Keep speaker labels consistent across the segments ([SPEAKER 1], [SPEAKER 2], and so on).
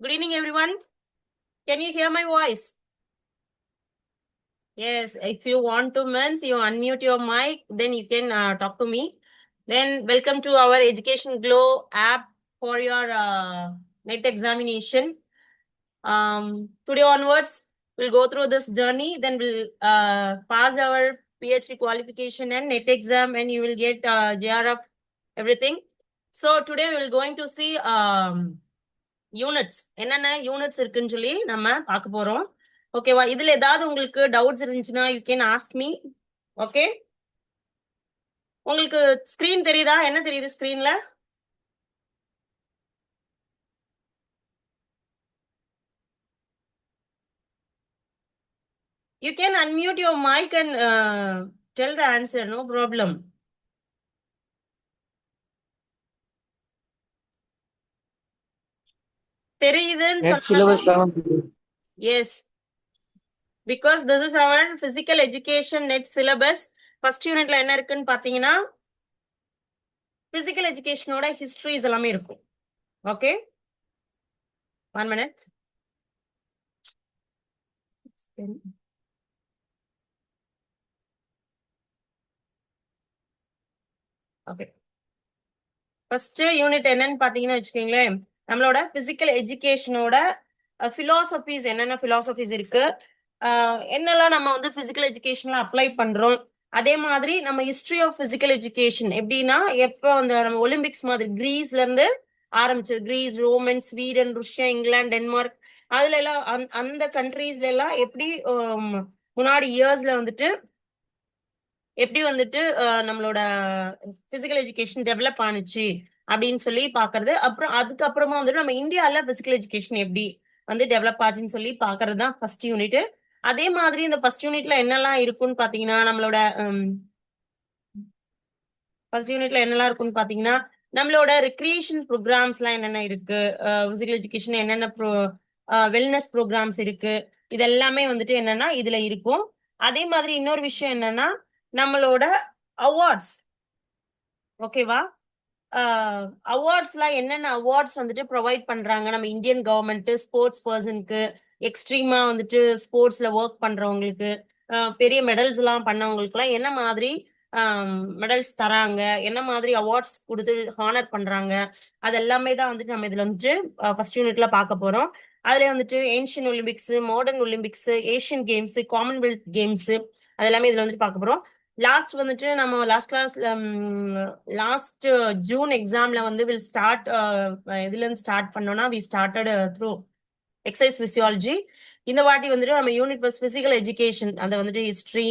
[SPEAKER 1] Good evening, everyone. Can you hear my voice? Yes, if you want to means you unmute your mic, then you can talk to me. Then welcome to our Education Glow app for your net examination. Today onwards, we'll go through this journey. Then we'll pass our PhD qualification and net exam, and you will get JRF everything. So today we're going to see units என்னென்ன units இருக்குன்னு சொல்லி நம்ம பார்க்க போறோம். ஓகேவா? இதுல ஏதாவது உங்களுக்கு டவுட்ஸ் இருந்துச்சுன்னா you can ask me. Okay, உங்களுக்கு ஸ்கிரீன் தெரியுதா? என்ன தெரியுது ஸ்கிரீன்ல? You can unmute your mic and tell the answer, no problem. தெரியுதுன்னு சொன்னா yes, because this is our physical education NET syllabus. First யூனிட்ல என்ன இருக்குன்னு பாத்தீங்கன்னா பிசிக்கல் எஜுகேஷனோட ஹிஸ்டரிஸ் எல்லாமே இருக்கும். Okay, 1 minute. Okay, first unit என்னன்னு பாத்தீங்கன்னா வச்சுக்கோங்களேன், நம்மளோட பிசிக்கல் எஜுகேஷனோட பிலாசபிஸ், என்னென்ன பிலாசபிஸ் இருக்கு, என்னெல்லாம் நம்ம வந்து பிசிக்கல் எஜுகேஷன்ல அப்ளை பண்றோம். அதே மாதிரி நம்ம ஹிஸ்டரி ஆஃப் பிசிக்கல் எஜுகேஷன் எப்படின்னா, எப்போ அந்த நம்ம ஒலிம்பிக்ஸ் மாதிரி கிரீஸ்ல இருந்து ஆரம்பிச்சது, Greece, Roman, Sweden, Russia, England, Denmark, அதுல எல்லாம் அந்த கண்ட்ரீஸ்ல எல்லாம் எப்படி முன்னாடி இயர்ஸ்ல வந்துட்டு எப்படி வந்துட்டு நம்மளோட பிசிக்கல் எஜுகேஷன் டெவலப் ஆனுச்சு அப்படின்னு சொல்லி பாக்குறது. அப்புறம் அதுக்கப்புறமா வந்துட்டு நம்ம இந்தியால பிசிக்கல் எஜுகேஷன் எப்படி வந்து டெவலப் ஆச்சுன்னு சொல்லி பாக்குறது தான் ஃபர்ஸ்ட் யூனிட். அதே மாதிரி இந்த ஃபர்ஸ்ட் யூனிட்ல என்னெல்லாம் இருக்குன்னு பாத்தீங்கன்னா, நம்மளோட ஃபர்ஸ்ட் யூனிட்ல என்னெல்லாம் இருக்குன்னு பாத்தீங்கன்னா, நம்மளோட ரெக்ரியேஷன் ப்ரோக்ராம்ஸ் எல்லாம் என்னென்ன இருக்கு, பிசிக்கல் எஜுகேஷன் என்னென்ன வெல்னஸ் ப்ரோக்ராம்ஸ் இருக்கு, இது எல்லாமே வந்துட்டு என்னன்னா இதுல இருக்கும். அதே மாதிரி இன்னொரு விஷயம் என்னன்னா, நம்மளோட அவார்ட்ஸ். ஓகேவா? அவார்ட்ஸ்லாம் என்னென்ன அவார்ட்ஸ் வந்துட்டு ப்ரொவைட் பண்றாங்க நம்ம இந்தியன் கவர்மெண்ட் ஸ்போர்ட்ஸ் பர்சனுக்கு, எக்ஸ்ட்ரீமா வந்துட்டு ஸ்போர்ட்ஸ்ல ஒர்க் பண்றவங்களுக்கு, பெரிய மெடல்ஸ் எல்லாம் பண்ணவங்களுக்குலாம் என்ன மாதிரி மெடல்ஸ் தராங்க, என்ன மாதிரி அவார்ட்ஸ் கொடுத்து ஹானர் பண்றாங்க, அது எல்லாமே தான் வந்துட்டு நம்ம இதுல வந்துட்டு ஃபர்ஸ்ட் யூனிட்ல பார்க்க போறோம். அதுல வந்துட்டு ancient Olympics, modern Olympics, Asian games, Commonwealth games, அது எல்லாமே இதுல வந்துட்டு பார்க்க போறோம். லாஸ்ட் வந்துட்டு நம்ம லாஸ்ட் கிளாஸ்ல லாஸ்ட் ஜூன் எக்ஸாம்ல வந்து வில் ஸ்டார்ட், இதுல இருந்து ஸ்டார்ட் பண்ணோம்னா we started through exercise physiology. இந்த வாட்டி வந்துட்டு நம்ம யூனிட் பிசிக்கல் எஜுகேஷன், அதை வந்துட்டு ஹிஸ்டரி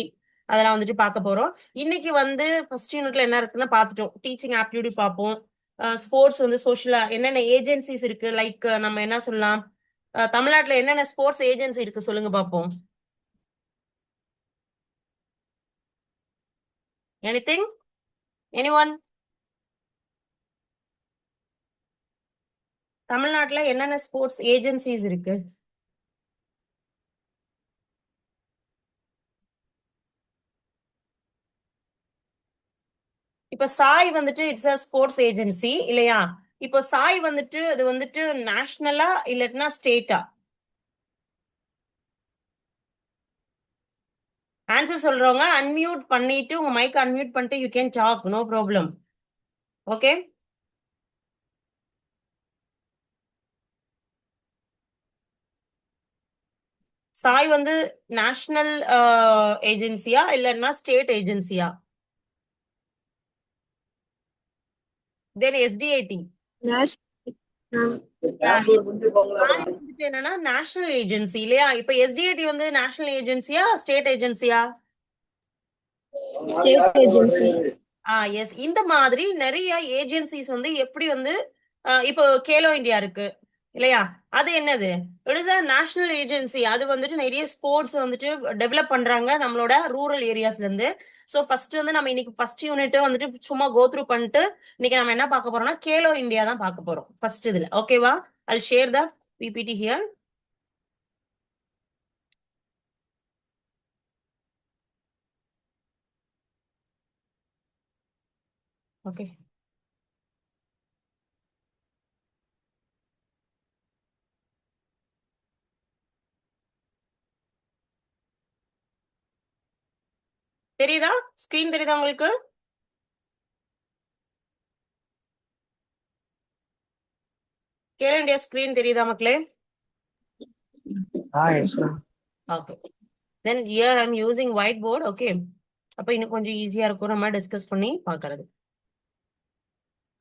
[SPEAKER 1] அதெல்லாம் வந்துட்டு பார்க்க போறோம். இன்னைக்கு வந்து ஃபர்ஸ்ட் யூனிட்ல என்ன இருக்குன்னு பார்த்துட்டோம். டீச்சிங் ஆப்டிடியூட் பார்ப்போம். ஸ்போர்ட்ஸ் வந்து சோஷியலா என்னென்ன ஏஜென்சிஸ் இருக்கு, லைக் நம்ம என்ன சொல்லலாம், தமிழ்நாட்டுல என்னென்ன ஸ்போர்ட்ஸ் ஏஜென்சி இருக்கு சொல்லுங்க பார்ப்போம். Anything, anyone? தமிழ்நாட்டுல என்னென்ன ஸ்போர்ட்ஸ் ஏஜென்சிஸ் இருக்கு? இப்ப சாய் வந்துட்டு இட்ஸ் அ ஸ்போர்ட்ஸ் ஏஜென்சி இல்லையா? இப்போ சாய் வந்துட்டு அது வந்துட்டு நேஷனலா இல்லைன்னா ஸ்டேட்டா? ஆன்சர் சொல்றவங்க அன்மியூட் பண்ணிட்டு உங்க மைக் அன்மியூட் பண்ணிட்டு you can talk, no problem. Okay, SAI வந்து நேஷனல் ஏஜென்சியா இல்லைன்னா ஸ்டேட் ஏஜென்சியா? தென் எஸ்டிஐடி வந்துட்டு என்னன்னா நேஷனல் ஏஜென்சி இல்லையா? இப்ப எஸ்டிஐடி வந்து நேஷனல் ஏஜென்சியா ஸ்டேட் ஏஜென்சியா?
[SPEAKER 2] State agency.
[SPEAKER 1] எஸ், இந்த மாதிரி நிறைய ஏஜென்சிஸ் வந்து எப்படி வந்து இப்போ கேலோ இந்தியா இருக்கு இல்லையா? அது என்னது? It is a national agency. அது வந்துட்டு நிறைய ஸ்போர்ட்ஸ் வந்துட்டு டெவலப் பண்றாங்க நம்மளோட ரூரல் ஏரியாஸ்ல இருந்து. ஸோ ஃபர்ஸ்ட் வந்து நம்ம இன்னைக்கு ஃபர்ஸ்ட் யூனிட் வந்துட்டு சும்மா கோ த்ரூ பண்ணிட்டு இன்னைக்கு நம்ம என்ன பார்க்க போறோம்னா கேலோ இந்தியா தான் பார்க்க போறோம் ஃபர்ஸ்ட் இதுல. ஓகேவா? I'll share the PPT here. Okay. தெரியுதா? ஸ்கிரீன் தெரியுதா உங்களுக்கு? கேலோ இந்தியா ஸ்கிரீன் தெரியுதா மக்களே?
[SPEAKER 2] Yes, ma'am.
[SPEAKER 1] Okay. Then here I am using white board. Okay, அப்ப இன்னும் கொஞ்சம் ஈஸியா இருக்கும் நம்ம டிஸ்கஸ் பண்ணி பார்க்கறது.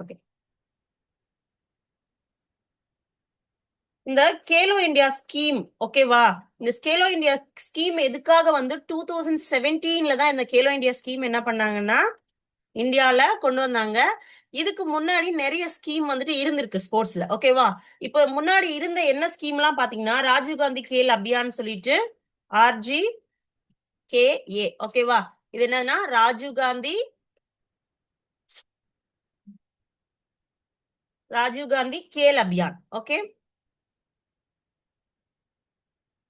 [SPEAKER 1] ஓகே, இந்த கேலோ இந்தியா ஸ்கீம் ஓகேவா? இந்த கேலோ இந்தியா ஸ்கீம் எதுக்காக வந்து 2017ல தான் இந்த கேலோ இந்தியா ஸ்கீம் என்ன பண்ணாங்கன்னா இந்தியால கொண்டு வந்தாங்க. இதுக்கு முன்னாடி நிறைய ஸ்கீம் வந்துட்டு இருந்திருக்கு ஸ்போர்ட்ஸ்ல. ஓகேவா? இப்ப முன்னாடி இருந்த என்ன ஸ்கீம் எல்லாம் பாத்தீங்கன்னா ராஜீவ் காந்தி கேல் அபியான் சொல்லிட்டு RGKA. ஓகேவா? இது என்னன்னா ராஜீவ் காந்தி கேல் அபியான். ஓகே,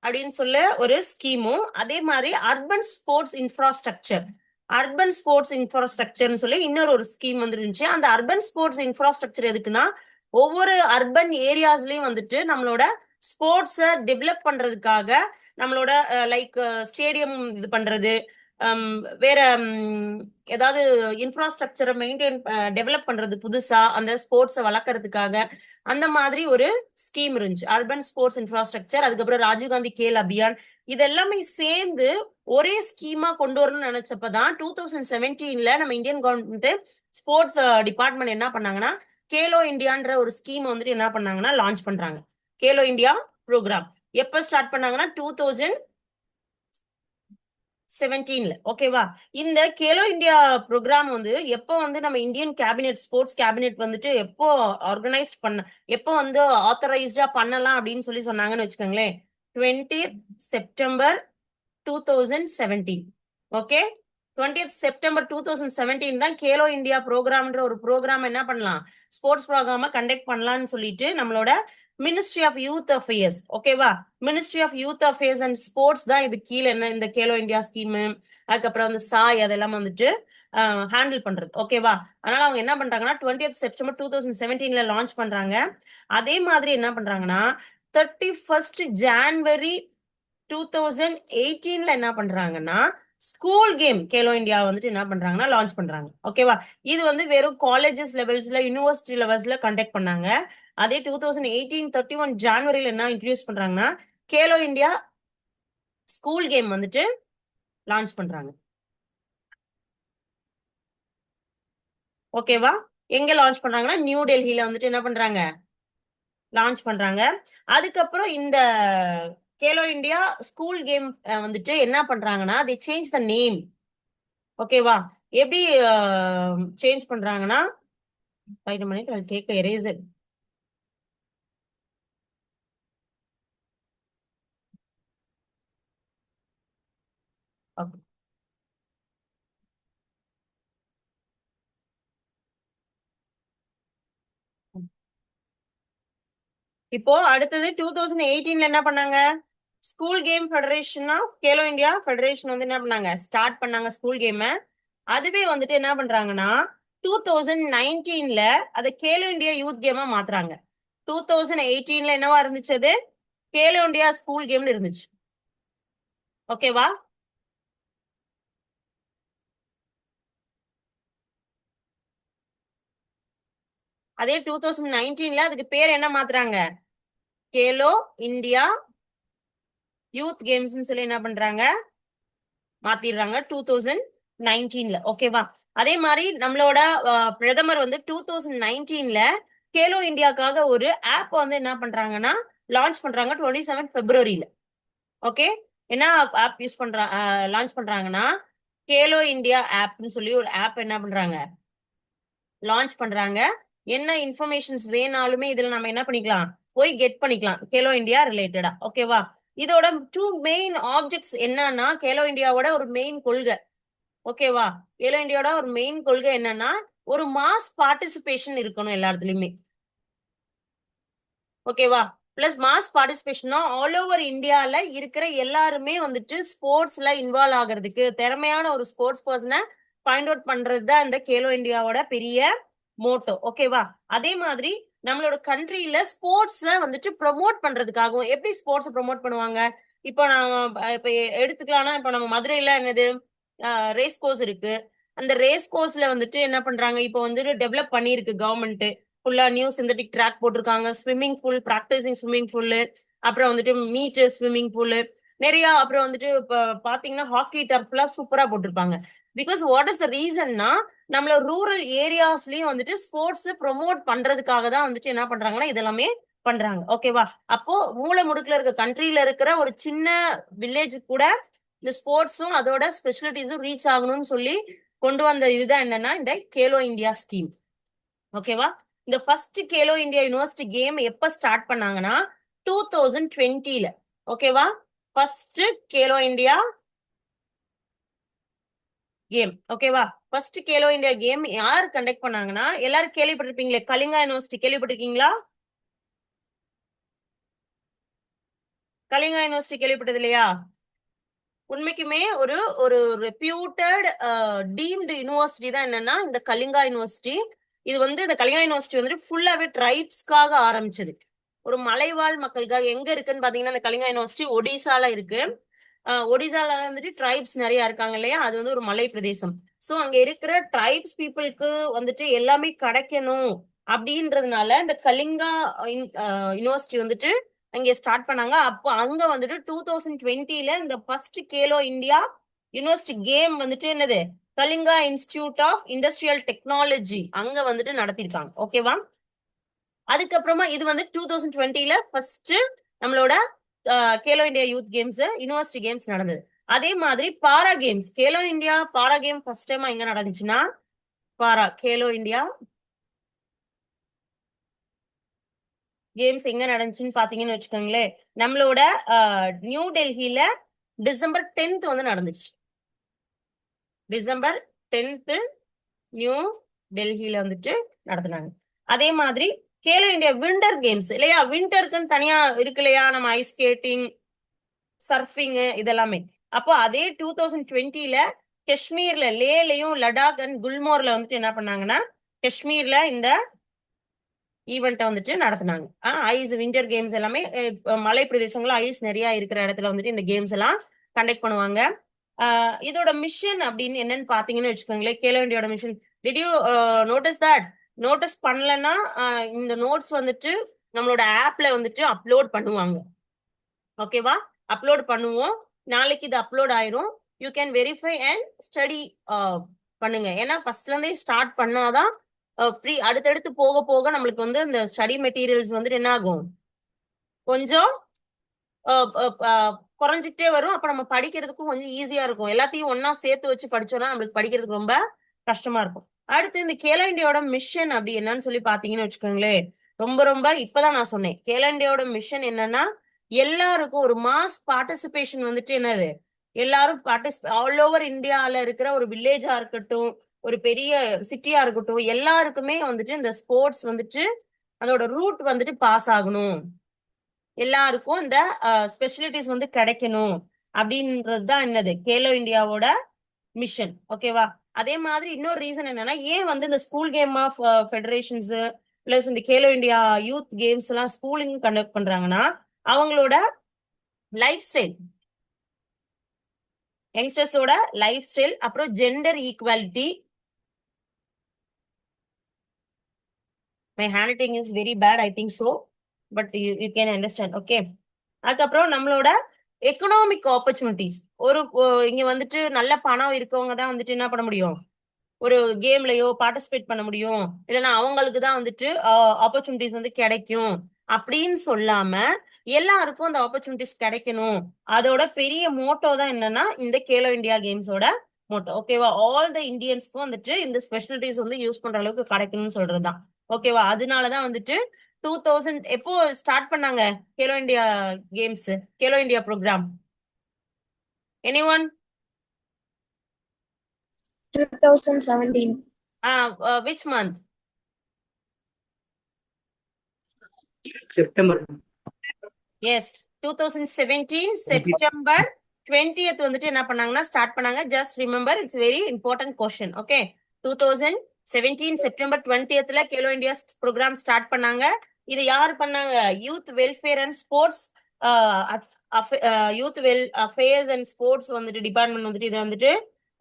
[SPEAKER 1] அப்படின்னு சொல்ல ஒரு ஸ்கீமும், அதே மாதிரி அர்பன் ஸ்போர்ட்ஸ் இன்ஃப்ராஸ்ட்ரக்சர்னு சொல்லி இன்னொரு ஒரு ஸ்கீம் வந்துருந்துச்சு. அந்த அர்பன் ஸ்போர்ட்ஸ் இன்ஃப்ராஸ்ட்ரக்சர் எதுக்குன்னா ஒவ்வொரு அர்பன் ஏரியாஸ்லயும் வந்துட்டு நம்மளோட ஸ்போர்ட்ஸை டெவலப் பண்றதுக்காக நம்மளோட லைக் ஸ்டேடியம் இது பண்றது, வேற ஏதாவது இன்ஃப்ராஸ்ட்ரக்சரை மெயின்டைன் டெவலப் பண்றது புதுசா அந்த ஸ்போர்ட்ஸை வளர்க்கறதுக்காக அந்த மாதிரி ஒரு ஸ்கீம் இருந்துச்சு. அர்பன் ஸ்போர்ட்ஸ் இன்ஃப்ராஸ்ட்ரக்சர், அதுக்கப்புறம் ராஜீவ்காந்தி கேல் அபியான், இதெல்லாமே சேர்ந்து ஒரே ஸ்கீமா கொண்டு வரணும்னு நினைச்சப்பதான் 2017ல நம்ம இந்தியன் கவர்மெண்ட் ஸ்போர்ட்ஸ் டிபார்ட்மெண்ட் என்ன பண்ணாங்கன்னா கேலோ இந்தியான்ற ஒரு ஸ்கீம் வந்துட்டு என்ன பண்ணாங்கன்னா லான்ச் பண்றாங்க. கேலோ இந்தியா ப்ரோக்ராம் எப்ப ஸ்டார்ட் பண்ணாங்கன்னா 2017ல. ஓகேவா? இந்த கேலோ இந்தியா ப்ரோக்ராம் வந்து எப்போ வந்து நம்ம இந்தியன் கேபினெட் ஸ்போர்ட்ஸ் கேபினெட் வந்துட்டு எப்போ ஆர்கனைஸ் பண்ண, எப்போ வந்து ஆத்தரைஸ்டா பண்ணலாம் அப்படின்னு சொல்லி சொன்னாங்கன்னு வச்சுக்கோங்களேன், 20th September 2017. Okay, 20th September 2017 தான் கேலோ இந்தியா ப்ரோக்ராம்ன்ற ஒரு ப்ரோக்ராம் என்ன பண்ணலாம், ஸ்போர்ட்ஸ் ப்ரோக்ராம கண்டக்ட் பண்ணலாம்னு சொல்லிட்டு நம்மளோட மினிஸ்ட்ரி ஆஃப் யூத் அஃபேர்ஸ். ஓகேவா? Ministry of youth affairs and sports தான் இது கீழே என்ன இந்த கேலோ இந்தியா ஸ்கீம், அதுக்கப்புறம் வந்து சாய் அதெல்லாம் வந்துட்டு ஹேண்டில் பண்றது. ஓகேவா? அதனால அவங்க என்ன பண்றாங்கன்னா 20th செப்டம்பர் 2017ல லான்ச் பண்றாங்க. அதே மாதிரி என்ன பண்றாங்கன்னா 31st ஜான்வரி 2018ல என்ன பண்றாங்கன்னா ஸ்கூல் கேம் கேலோ இந்தியா வந்துட்டு என்ன பண்றாங்கன்னா லான்ச் பண்றாங்க. ஓகேவா? இது வந்து வெறும் காலேஜஸ் லெவல்ஸ்ல யூனிவர்சிட்டி லெவல்ஸ்ல கண்டக்ட் பண்ணாங்க. அதே 2018 31 ஜான்வரியில என்ன இன்ட்ரடியூஸ் பண்றாங்கன்னா கேலோ இந்தியா ஸ்கூல் கேம் வந்துட்டு லான்ச் பண்றாங்க. ஓகேவா? எங்க லான்ச் பண்றாங்கன்னா நியூ டெல்லியில வந்துட்டு என்ன பண்றாங்க லான்ச் பண்றாங்க. அதுக்கப்புறம் இந்த கேலோ இந்தியா ஸ்கூல் கேம் வந்துட்டு என்ன பண்றாங்கன்னா they change the name. ஓகேவா? எப்படி சேஞ்ச் பண்றாங்கன்னா wait a minute, I'll take a eraser. Okay. இப்போ அடுத்தது 2018ல என்ன பண்ணாங்க, school game federation of Khelo India federation வந்து என்ன பண்ணாங்க ஸ்டார்ட் பண்ணாங்க ஸ்கூல் கேம். அதுவே வந்துட்டு என்ன பண்றாங்கன்னா 2019ல அதை கேலோ இந்தியா யூத் கேமா மாத்துறாங்க. 2018ல என்னவா இருந்துச்சு, அது கேலோ இந்தியா ஸ்கூல் கேம்னு இருந்துச்சு. ஓகேவா? அதே 2019ல அதுக்கு பேர் என்ன மாத்துறாங்க, கேலோ இந்தியா யூத் கேம்ஸ் சொல்லி என்ன பண்றாங்க மாத்திடுறாங்க 2019ல. ஓகேவா? அதே மாதிரி நம்மளோட பிரதமர் வந்து 2019ல கேலோ இந்தியாக்காக ஒரு ஆப் வந்து என்ன பண்றாங்கன்னா லான்ச் பண்றாங்க 27 பிப்ரவரியில. ஓகே, என்ன ஆப் யூஸ் பண்றாங்க லான்ச் பண்றாங்கன்னா கேலோ இந்தியா ஆப்னு சொல்லி ஒரு ஆப் என்ன பண்றாங்க லான்ச் பண்றாங்க. என்ன இன்ஃபர்மேஷன்ஸ் வேணாலுமே இதுல நம்ம என்ன பண்ணிக்கலாம் போய் கெட் பண்ணிக்கலாம் கேலோ இந்தியா ரிலேட்டடா. ஓகேவா? இதோட டூ மெயின் ஆப்ஜெக்ட்ஸ் என்னன்னா கேலோ இந்தியாவோட ஒரு மெயின் கொள்கை. ஓகேவா? கேலோ இந்தியாவோட ஒரு மெயின் கொள்கை என்னன்னா ஒரு மாஸ் பார்ட்டிசிபேஷன் இருக்கணும் எல்லாத்துலயுமே. ஓகேவா? பிளஸ் மாஸ் பார்ட்டிசிபேஷனா ஆல் ஓவர் இந்தியால இருக்கிற எல்லாருமே வந்துட்டு ஸ்போர்ட்ஸ்ல இன்வால்வ் ஆகிறதுக்கு திறமையான ஒரு ஸ்போர்ட்ஸ் பர்சனை ஃபைண்ட் அவுட் பண்றது தான் இந்த கேலோ இந்தியாவோட பெரிய மோட்டோ. ஓகேவா? அதே மாதிரி நம்மளோட கண்ட்ரியில ஸ்போர்ட்ஸ வந்துட்டு ப்ரொமோட் பண்றதுக்காகவும் எப்படி ஸ்போர்ட்ஸ் ப்ரொமோட் பண்ணுவாங்க, இப்போ நம்ம இப்ப எடுத்துக்கலாம்னா இப்போ நம்ம மதுரையில என்னது ரேஸ் கோர்ஸ் இருக்கு. அந்த ரேஸ் கோர்ஸ்ல வந்துட்டு என்ன பண்றாங்க, இப்போ வந்துட்டு டெவலப் பண்ணியிருக்கு கவர்மெண்ட். ஃபுல்லா நியூ சிந்தட்டிக் ட்ராக் போட்டிருக்காங்க, swimming pool, practising swimming pool, அப்புறம் வந்துட்டு மீட் ஸ்விம்மிங் பூல் நிறைய, அப்புறம் வந்துட்டு இப்போ பாத்தீங்கன்னா ஹாக்கி டர்ஃப்லாம் சூப்பரா போட்டிருப்பாங்க. பிகாஸ் வாட் இஸ் த ரீசன்னா, நம்மள ரூரல் ஏரியாஸ்லயும் வந்துட்டு ஸ்போர்ட்ஸ் ப்ரொமோட் பண்றதுக்காக தான் வந்துட்டு என்ன பண்றாங்கன்னா இதெல்லாமே பண்றாங்க. ஓகேவா? அப்போ மூல முடுக்குல இருக்க கண்ட்ரில இருக்கிற ஒரு சின்ன வில்லேஜ் கூட இந்த ஸ்போர்ட்ஸும் அதோட ஸ்பெஷலிட்டிஸும் ரீச் ஆகணும்னு சொல்லி கொண்டு வந்த இதுதான் என்னன்னா இந்த கேலோ இந்தியா ஸ்கீம். ஓகேவா? இந்த first Khelo India university game எப்ப ஸ்டார்ட் பண்ணாங்கன்னா 2020ல. ஓகேவா? First Khelo India game. ஓகேவா? ஃபர்ஸ்ட் கேலோ இந்தியா கேம் யார் கண்டக்ட் பண்ணாங்கன்னா, எல்லாரும் கேள்விப்பட்டிருப்பீங்களே, கலிங்கா யூனிவர்சிட்டி கேள்விப்பட்டிருக்கீங்களா? கலிங்கா யூனிவர்சிட்டி கேள்விப்பட்டது இல்லையா? உண்மைக்குமே ஒரு ஒரு ரெப்யூட்டட் டீம்டு யூனிவர்சிட்டி தான் என்னன்னா இந்த கலிங்கா யூனிவர்சிட்டி. இது வந்து இந்த கலிங்கா யூனிவர்சிட்டி வந்துட்டு ஃபுல்லாவே ட்ரைப்ஸ்க்காக ஆரம்பிச்சது. ஒரு மலைவாழ் மக்களுக்காக. எங்க இருக்குன்னு பாத்தீங்கன்னா இந்த கலிங்கா யூனிவர்சிட்டி ஒடிசால இருக்கு. ஒடிசால வந்துட்டு ட்ரைப்ஸ் நிறைய இருக்காங்க இல்லையா, அது வந்து ஒரு மலை பிரதேசம். சோ அங்க இருக்கிற ட்ரைப்ஸ் பீப்புளுக்கு வந்துட்டு எல்லாமே கிடைக்கணும் அப்படின்றதுனால இந்த கலிங்கா யூனிவர்சிட்டி வந்துட்டு அங்க ஸ்டார்ட் பண்ணாங்க. அப்போ அங்க வந்துட்டு 2020ல இந்த first Khelo India university game வந்துட்டு என்னது, Kalinga institute of industrial technology அங்க வந்துட்டு நடத்திருக்காங்க. ஓகேவா? அதுக்கப்புறமா இது வந்து 2020ல ஃபர்ஸ்ட் நம்மளோட Khelo India youth games university games நடந்தது. அதே மாதிரி பாரா கேம்ஸ், கேலோ இந்தியா பாரா கேம் ஃபர்ஸ்ட் டைம் எங்க நடந்துச்சுன்னா, பாரா கேலோ இந்தியா கேம்ஸ் எங்க நடந்துச்சுன்னு பாத்தீங்கன்னு வச்சுக்கோங்களேன், நம்மளோட நியூ டெல்லியில டிசம்பர் 10th வந்து நடந்துச்சு. டிசம்பர் 10th நியூ டெல்லியில வந்துட்டு நடத்தினாங்க. அதே மாதிரி கேலோ இந்தியா விண்டர் கேம்ஸ் இல்லையா, விண்டருக்குன்னு தனியா இருக்கு இல்லையா, நம்ம ஐஸ் ஸ்கேட்டிங், சர்ஃபிங் இதெல்லாமே. அப்போ அதே 2020ல காஷ்மீர்ல லேலையும் லடாக் அண்ட் குல்மோர்ல வந்துட்டு என்ன பண்ணாங்கன்னா, காஷ்மீர்ல இந்த ஈவெண்ட்டை வந்துட்டு நடத்தினாங்க. ஐஸ் விண்டர் கேம்ஸ் எல்லாமே மலை பிரதேசங்களும் ஐஸ் நிறைய இருக்கிற இடத்துல வந்துட்டு இந்த கேம்ஸ் எல்லாம் கண்டக்ட் பண்ணுவாங்க. இதோட மிஷன் அப்படின்னு என்னன்னு பாத்தீங்கன்னு வச்சுக்கோங்களேன், கேலோ இந்தியாவோட mission. Did you notice that? Notice பண்ணலன்னா இந்த நோட்ஸ் வந்துட்டு நம்மளோட ஆப்ல வந்துட்டு அப்லோட் பண்ணுவாங்க. ஓகேவா? அப்லோட் பண்ணுவோம். நாளைக்கு இது அப்லோட் ஆயிரும். You can verify and study பண்ணுங்க. ஏன்னா ஃபர்ஸ்ட்ல இருந்தே ஸ்டார்ட் பண்ணாதான் ஃப்ரீ. அடுத்தடுத்து போக போக நம்மளுக்கு வந்து இந்த ஸ்டடி மெட்டீரியல்ஸ் வந்துட்டு என்ன ஆகும், கொஞ்சம் குறைஞ்சிட்டே வரும். அப்ப நம்ம படிக்கிறதுக்கும் கொஞ்சம் ஈஸியா இருக்கும். எல்லாத்தையும் ஒன்னா சேர்த்து வச்சு படிச்சோம்னா நம்மளுக்கு படிக்கிறதுக்கு ரொம்ப கஷ்டமா இருக்கும். அடுத்து இந்த கேலோ இந்தியாவோட மிஷன் அப்படி என்னன்னு சொல்லி பாத்தீங்கன்னு வச்சுக்கோங்களேன், ரொம்ப ரொம்ப இப்பதான் நான் சொன்னேன். கேலோ இந்தியாவோட மிஷன் என்னன்னா, எல்லாருக்கும் ஒரு மாஸ் பார்ட்டிசிபேஷன் வந்துட்டு என்னது, எல்லாரும் ஆல் ஓவர் இந்தியால இருக்கிற ஒரு வில்லேஜா இருக்கட்டும், ஒரு பெரிய சிட்டியா இருக்கட்டும், எல்லாருக்குமே வந்துட்டு இந்த ஸ்போர்ட்ஸ் வந்துட்டு அதோட ரூட் வந்துட்டு பாஸ் ஆகணும், எல்லாருக்கும் இந்த ஸ்பெஷலிட்டிஸ் வந்து கிடைக்கணும் அப்படின்றது தான் என்னது கேலோ இந்தியாவோட மிஷன். ஓகேவா? அதே மாதிரி இன்னொரு ரீசன் என்னன்னா, ஏன் வந்து இந்த school game of federations plus இந்த கேலோ இந்தியா யூத் கேம்ஸ் எல்லாம் ஸ்கூலிங் கண்டக்ட் பண்றாங்கன்னா, அவங்களோட லைஃப் ஸ்டைல், யங்ஸ்டர்ஸோட லைஃப் ஸ்டைல், அப்புறம் gender equality. My hand writing is very bad, I think so, but you can understand. Okay. அதுக்கப்புறம் நம்மளோட எக்கனாமிக் ஆப்பர்ச்சுனிட்டிஸ். இங்க வந்துட்டு நல்ல பணம் இருக்கவங்க தான் வந்துட்டு என்ன பண்ண முடியும், ஒரு கேம்லயோ பார்ட்டிசிபேட் பண்ண முடியும், இல்லைன்னா அவங்களுக்கு தான் வந்துட்டு ஆப்பர்ச்சுனிட்டிஸ் வந்து கிடைக்கும் அப்படின்னு சொல்லாம எல்லாருக்கும் அந்த ஆப்பர்ச்சுனிட்டிஸ் கிடைக்கணும். அதோட பெரிய மோட்டோ தான் என்னன்னா இந்த கேலோ இந்தியா கேம்ஸோட மோட்டோ. ஓகேவா? ஆல் த இந்தியன்ஸ்க்கும் வந்துட்டு இந்த ஸ்பெஷலிட்டிஸ் வந்து யூஸ் பண்ற அளவுக்கு கிடைக்கணும்னு சொல்றதுதான். ஓகேவா? அதனாலதான் வந்துட்டு 2000 எப்போ ஸ்டார்ட் பண்ணாங்க Khelo India games, Khelo India programme? Anyone?
[SPEAKER 2] 2017.
[SPEAKER 1] Which month?
[SPEAKER 2] September.
[SPEAKER 1] Yes, 2017 September 20th வந்துட்டு என்ன பண்ணாங்கன்னா ஸ்டார்ட் பண்ணாங்க. Just remember, it's very important question. Okay. 2017 September 20th Khelo India programme start பண்ணாங்க. இது யார் பண்ணாங்க? Youth welfare and sports, youth well affairs and sports வந்துட்டு department வந்துட்டு இதை வந்துட்டு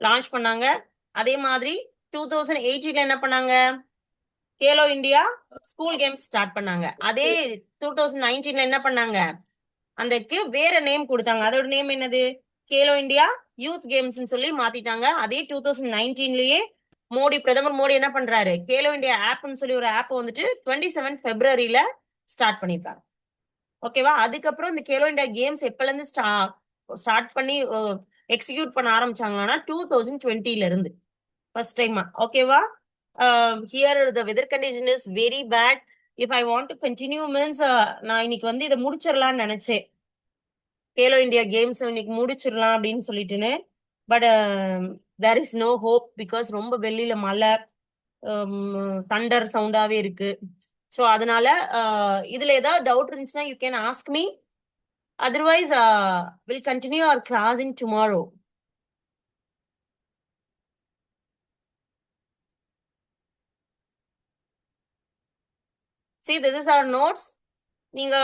[SPEAKER 1] லான்ச் பண்ணாங்க. அதே மாதிரி 2018 என்ன பண்ணாங்க, Khelo India school games start பண்ணாங்க. அதே 2019 என்ன பண்ணாங்க, அதுக்கு வேற நேம் கொடுத்தாங்க. அதோட நேம் என்னது, கேலோ இந்தியா யூத் கேம்ஸ் சொல்லி மாத்திட்டாங்க. அதே 2019லயே பிரதமர் மோடி என்ன பண்றாரு, கேலோ இந்தியா ஆப்னு சொல்லி ஒரு ஆப் வந்துட்டு 27 February ஸ்டார்ட் பண்ணிருக்காங்க. ஓகேவா. அதுக்கப்புறம் இந்த கேலோ இந்தியா கேம்ஸ் எப்பல இருந்து ஸ்டார்ட் பண்ணி எக்ஸிக்யூட் பண்ண ஆரம்பிச்சாங்கன்னா 2020ல இருந்து ஃபர்ஸ்ட் டைமா. ஓகேவா. Here the weather condition is very bad. If I want to continue means நான் இன்னைக்கு வந்து இதை முடிச்சிடலாம்னு நினைச்சேன், கேலோ இந்தியா கேம்ஸ் இன்னைக்கு முடிச்சிடலாம் அப்படின்னு சொல்லிட்டுன்னு. But there is no hope, because ரொம்ப வெளியில மழை, தண்டர் சவுண்டாவே இருக்கு. ஸோ அதனால இதுல ஏதாவது டவுட் இருந்துச்சுன்னா you can ask me. Otherwise will continue our class in tomorrow. See, this is our notes. நீங்க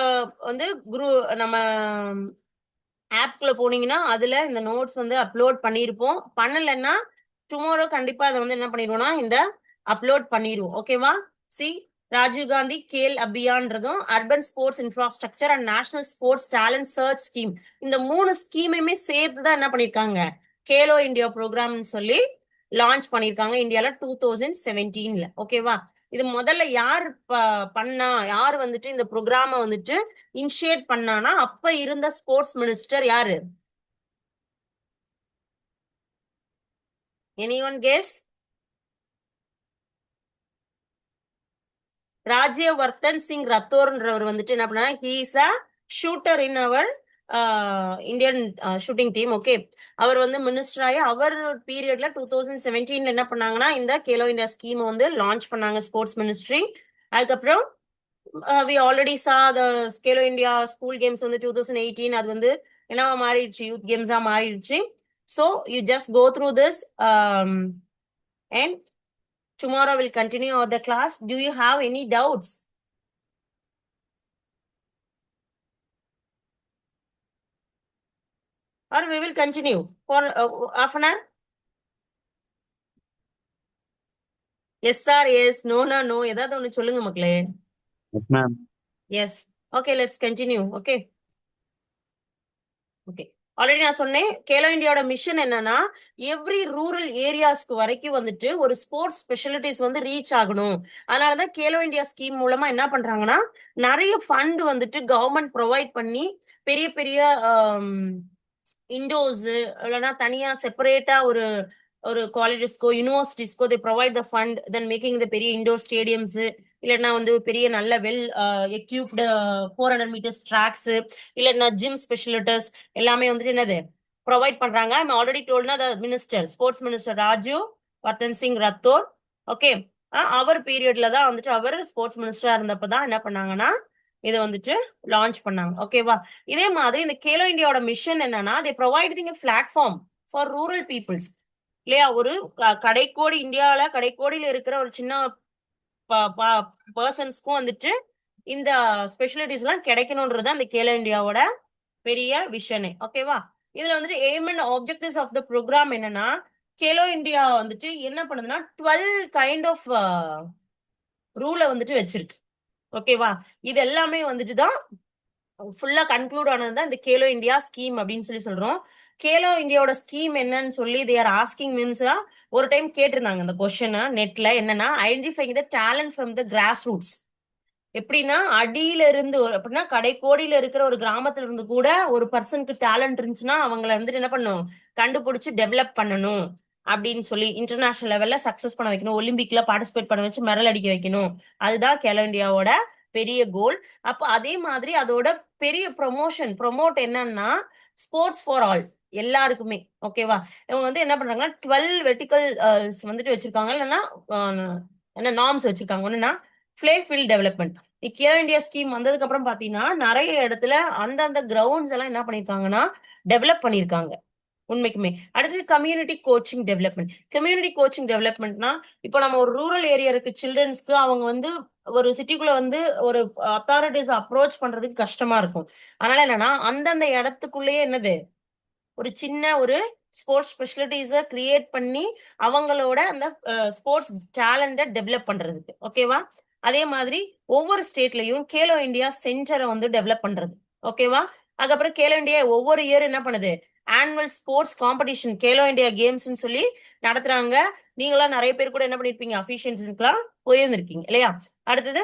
[SPEAKER 1] வந்து நம்ம ஆப்குள்ள போனீங்கன்னா அதுல இந்த நோட்ஸ் வந்து அப்லோட் பண்ணிருப்போம். பண்ணலைன்னா டுமாரோ கண்டிப்பா அதை வந்து என்ன பண்ணிடுவோம்னா இந்த அப்லோட் பண்ணிடுவோம். ஓகேவா. சி, ராஜீவ் காந்தி கேல் அபியான்றதும் urban sports infrastructure and national sports talent search scheme, இந்த 3 ஸ்கீமையுமே சேர்த்து தான் என்ன பண்ணிருக்காங்க, கேலோ இந்தியா ப்ரோக்ராம்னு சொல்லி லான்ச் பண்ணிருக்காங்க இந்தியால 2017ல. ஓகேவா. இது முதல்ல யார் பண்ணா, யார் வந்துட்டு இந்த ப்ரோக்ராம வந்துட்டு இனிஷியேட் பண்ணானா, அப்ப இருந்த ஸ்போர்ட்ஸ் மினிஸ்டர் யாரு? Anyone guess? ராஜ்யவர்தன் சிங் ரத்தோர்ன்றவர் வந்துட்டு என்ன பண்ணா, he is a shooter in our Indian shooting team. Okay. அவர் வந்து மினிஸ்டர் ஆகி அவர் பீரியட்ல 2017 என்ன பண்ணாங்கன்னா இந்த கேலோ இந்தியா ஸ்கீம் வந்து லான்ச் பண்ணாங்க ஸ்போர்ட்ஸ் மினிஸ்ட்ரி. அதுக்கப்புறம் we already saw the Skelo India school games வந்து 2018 அது வந்து என்னவா மாறிடுச்சு, யூத் கேம்ஸா மாறிடுச்சு. So you just go through this and tomorrow we'll continue the class. Do you have any doubts? Or we will continue for half an hour? Yes sir, yes, no no no, ஏதாவது ஒண்ணு சொல்லுங்க மக்களே.
[SPEAKER 3] Yes, ma'am.
[SPEAKER 1] Yes. Okay, let's continue. Okay. Okay. Already நான் சொன்னேன், கேலோ இந்தியாவோட mission என்னன்னா every rural ஏரியாஸ்க்கு வரைக்கும் வந்துட்டு ஒரு ஸ்போர்ட்ஸ் ஸ்பெஷாலிட்டிஸ் வந்து ரீச் ஆகணும். அதனாலதான் கேலோ இந்தியா ஸ்கீம் மூலமா என்ன பண்றாங்கன்னா நிறைய ஃபண்ட் வந்துட்டு கவர்மெண்ட் ப்ரொவைட் பண்ணி பெரிய பெரிய இண்டோர்ஸ் இல்லைன்னா தனியா செப்பரேட்டா ஒரு ஒரு காலேஜஸ்க்கோ யூனிவர்சிட்டிஸ்க்கோ they provide the fund, then making the பெரிய இண்டோர் ஸ்டேடியம்ஸ், இல்லைன்னா வந்து பெரிய நல்ல வெல் எக்யூப்டு 400 meters ட்ராக்ஸ், இல்லைன்னா ஜிம் ஸ்பெஷலிட்டிஸ் எல்லாமே வந்துட்டு என்னது ப்ரொவைட் பண்றாங்க. ஐம் ஆல்ரெடி டோல்ட்னா the minister, sports minister Rajiv Vardhan Singh Rathore. Okay. அவர் பீரியட்ல தான் வந்துட்டு அவர் ஸ்போர்ட்ஸ் மினிஸ்டரா இருந்தப்பதான் என்ன பண்ணாங்கன்னா இதை வந்துட்டு லான்ச் பண்ணாங்க. ஓகேவா. இதே மாதிரி இந்த கேலோ இந்தியாவோட மிஷன் என்னன்னா they providing a platform for rural peoples இல்லையா. ஒரு கடைக்கோடி இந்தியாவில கடைக்கோடியில இருக்கிற ஒரு சின்ன பர்சன்ஸ்க்கும் வந்துட்டு இந்த ஸ்பெஷலிட்டிஸ் எல்லாம் கிடைக்கணும்ன்றது அந்த கேலோ இந்தியாவோட பெரிய விஷனே. ஓகேவா. இதுல வந்துட்டு aim and objectives of the programme என்னன்னா, கேலோ இந்தியா வந்துட்டு என்ன பண்ணுதுன்னா 12 கைண்ட் ஆஃப் ரூலை வந்துட்டு வச்சிருக்கு. ஓகேவா. இது எல்லாமே வந்துட்டு தான் ஃபுல்லா கன்க்ளூட் ஆனதுதான் இந்த கேலோ இந்தியா ஸ்கீம் அப்படின்னு சொல்லி சொல்றோம். கேலோ இந்தியாவோட ஸ்கீம் என்னன்னு சொல்லி தே ஆர் ஆஸ்கிங் மீன்ஸ், ஒரு டைம் கேட்டிருந்தாங்க இந்த கொஸ்டின் நெட்ல, என்னன்னா identifying the talent from the cross roots. எப்படின்னா அடியில இருந்து அப்படின்னா கடைக்கோடியில இருக்கிற ஒரு கிராமத்துல இருந்து கூட ஒரு பர்சனுக்கு டேலண்ட் இருந்துச்சுன்னா அவங்கள வந்துட்டு என்ன பண்ணும், கண்டுபிடிச்சு டெவலப் பண்ணணும் அப்படின்னு சொல்லி இன்டர்நேஷனல் லெவல்ல சக்சஸ் பண்ண வைக்கணும், ஒலிம்பிக்ல பார்ட்டிசிபேட் பண்ண வச்சு மெடல் அடிக்க வைக்கணும். அதுதான் கேலோ இந்தியாவோட பெரிய கோல். அப்போ அதே மாதிரி அதோட பெரிய ப்ரொமோட் என்னன்னா ஸ்போர்ட்ஸ் ஃபார் ஆல், எல்லாருக்குமே. ஓகேவா. இவங்க வந்து என்ன பண்றாங்கன்னா 12 வெர்டிக்கல் வந்துட்டு வச்சிருக்காங்க, இல்லைன்னா என்ன நார்ம்ஸ் வச்சிருக்காங்க. ஒண்ணுன்னா play field development. Khelo India scheme வந்ததுக்கு அப்புறம் பாத்தீங்கன்னா நிறைய இடத்துல அந்தந்த கிரவுண்ட்ஸ் எல்லாம் என்ன பண்ணிருக்காங்கன்னா டெவலப் பண்ணிருக்காங்க உண்மைக்குமே. அடுத்தது community coaching development. Community coaching டெவலப்மெண்ட்னா இப்போ நம்ம ஒரு ரூரல் ஏரியா இருக்கு சில்ட்ரன்ஸ்க்கு, அவங்க வந்து ஒரு சிட்டிக்குள்ள வந்து ஒரு அத்தாரிட்டிஸ் அப்ரோச் பண்றதுக்கு கஷ்டமா இருக்கும். அதனால என்னன்னா அந்தந்த இடத்துக்குள்ளேயே என்னது ஒரு சின்ன ஒரு ஸ்போர்ட்ஸ் ஸ்பெஷலிட்டிஸை கிரியேட் பண்ணி அவங்களோட அந்த ஸ்போர்ட்ஸ் டேலண்ட்டை டெவலப் பண்றதுக்கு. ஓகேவா? அதே மாதிரி ஒவ்வொரு ஸ்டேட்லயும் கேலோ இந்தியா சென்டரை வந்து டெவலப் பண்றது. ஓகேவா? அதுக்கப்புறம் கேலோ இந்தியா ஒவ்வொரு இயர் என்ன பண்ணுது, annual sports competition Khelo India கேம்ஸ்ன்னு சொல்லி நடத்துறாங்க. நீங்களாம் நிறைய பேர் கூட என்ன பண்ணிருப்பீங்க, அபிஷியன்ஸுக்கெல்லாம் போயிருந்திருக்கீங்க இல்லையா? அடுத்தது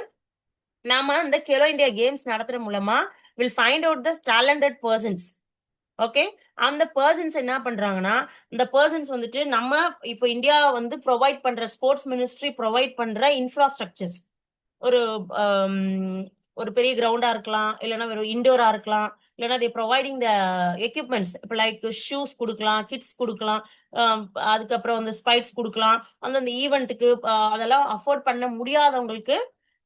[SPEAKER 1] நாம இந்த கேலோ இந்தியா கேம்ஸ் நடத்துற மூலமா will find out the talented persons. Okay, அந்த பர்சன்ஸ் என்ன பண்றாங்கன்னா, இந்த பர்சன்ஸ் வந்துட்டு நம்ம இப்போ இந்தியா வந்து ப்ரொவைட் பண்ற ஸ்போர்ட்ஸ் மினிஸ்ட்ரி ப்ரொவைட் பண்ற இன்ஃப்ராஸ்ட்ரக்சர்ஸ், ஒரு ஒரு பெரிய கிரவுண்டா இருக்கலாம், இல்லைன்னா ஒரு இண்டோரா இருக்கலாம், இல்லைன்னா தே ப்ரொவைடிங் த எக்யூப்மெண்ட்ஸ், இப்போ லைக் ஷூஸ் கொடுக்கலாம், கிட்ஸ் கொடுக்கலாம், அதுக்கப்புறம் வந்து ஸ்பைட்ஸ் கொடுக்கலாம். அந்தந்த ஈவெண்ட்டுக்கு அதெல்லாம் அஃபோர்ட் பண்ண முடியாதவங்களுக்கு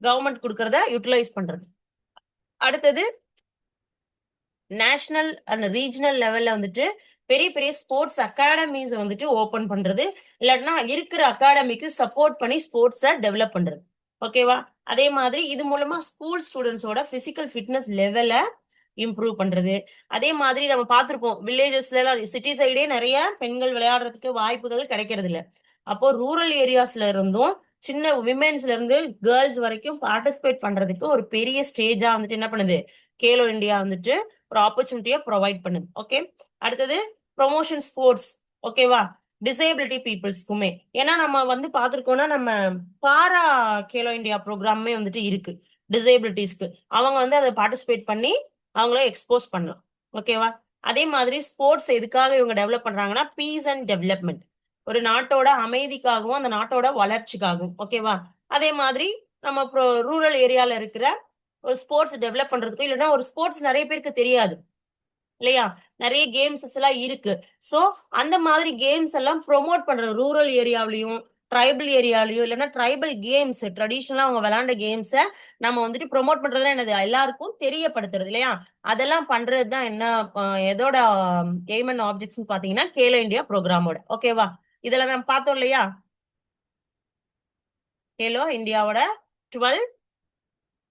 [SPEAKER 1] கவர்மெண்ட் கொடுக்கறத யூட்டிலைஸ் பண்றது. அடுத்தது நேஷனல் அண்ட் ரீஜனல் லெவல்ல வந்துட்டு பெரிய பெரிய ஸ்போர்ட்ஸ் அகாடமிஸ் வந்துட்டு ஓபன் பண்றது, இல்லாட்டினா இருக்கிற அகாடமிக்கு சப்போர்ட் பண்ணி ஸ்போர்ட்ஸை டெவலப் பண்றது. ஓகேவா? அதே மாதிரி இது மூலமா ஸ்கூல் ஸ்டூடெண்ட்ஸோட பிசிக்கல் ஃபிட்னஸ் லெவலை இம்ப்ரூவ் பண்றது. அதே மாதிரி நம்ம பார்த்திருப்போம், வில்லேஜஸ்ல எல்லாம் சிட்டி சைடே நிறைய பெண்கள் விளையாடுறதுக்கு வாய்ப்புகள் கிடைக்கிறது இல்ல. அப்போ ரூரல் ஏரியாஸ்ல இருந்தும் சின்ன விமென்ஸ்ல இருந்து கேர்ள்ஸ் வரைக்கும் பார்ட்டிசிபேட் பண்றதுக்கு ஒரு பெரிய ஸ்டேஜா வந்துட்டு என்ன பண்ணுது, கேலோ இந்தியா வந்துட்டு ஒரு ஆப்பர்ச்சுனிட்டியை ப்ரொவைட் பண்ணுது. ஓகே, அடுத்தது ப்ரொமோஷன் ஸ்போர்ட்ஸ். ஓகேவா? டிசேபிலிட்டி பீப்புள்ஸ்க்குமே, ஏன்னா நம்ம வந்து பார்த்திருக்கோம்னா நம்ம பாரா கேலோ இந்தியா ப்ரோக்ராமே வந்துட்டு இருக்கு டிசேபிலிட்டிஸ்க்கு. அவங்க வந்து அதை பார்ட்டிசிபேட் பண்ணி அவங்கள எக்ஸ்போஸ் பண்ணலாம். ஓகேவா? அதே மாதிரி ஸ்போர்ட்ஸ் எதுக்காக இவங்க டெவலப் பண்றாங்கன்னா, பீஸ் அண்ட் டெவலப்மெண்ட், ஒரு நாட்டோட அமைதிக்காகவும் அந்த நாட்டோட வளர்ச்சிக்காகவும். ஓகேவா? அதே மாதிரி நம்ம ரூரல் ஏரியால இருக்கிற ஒரு ஸ்போர்ட்ஸ் டெவலப் பண்றதுக்கும், இல்லைன்னா ஒரு ஸ்போர்ட்ஸ் நிறைய பேருக்கு தெரியாது இல்லையா, நிறைய கேம்ஸஸ் எல்லாம் இருக்கு. சோ அந்த மாதிரி கேம்ஸ் எல்லாம் ப்ரொமோட் பண்றது ரூரல் ஏரியாவிலையும் ட்ரைபல் ஏரியாலையும், இல்லைன்னா ட்ரைபல் கேம்ஸ் ட்ரெடிஷனலா அவங்க விளையாண்ட கேம்ஸை நம்ம வந்துட்டு ப்ரொமோட் பண்றதுனா என்னது, எல்லாருக்கும் தெரியப்படுத்துறது இல்லையா? அதெல்லாம் பண்றதுதான் என்ன, எதோட எய்ம் அண்ட் ஆப்ஜெக்ட்ஸ் பாத்தீங்கன்னா கேலோ இந்தியா ப்ரோக்ராமோட. ஓகேவா? இதுல நம்ம பார்த்தோம் இல்லையா, கேலோ இந்தியாவோட 12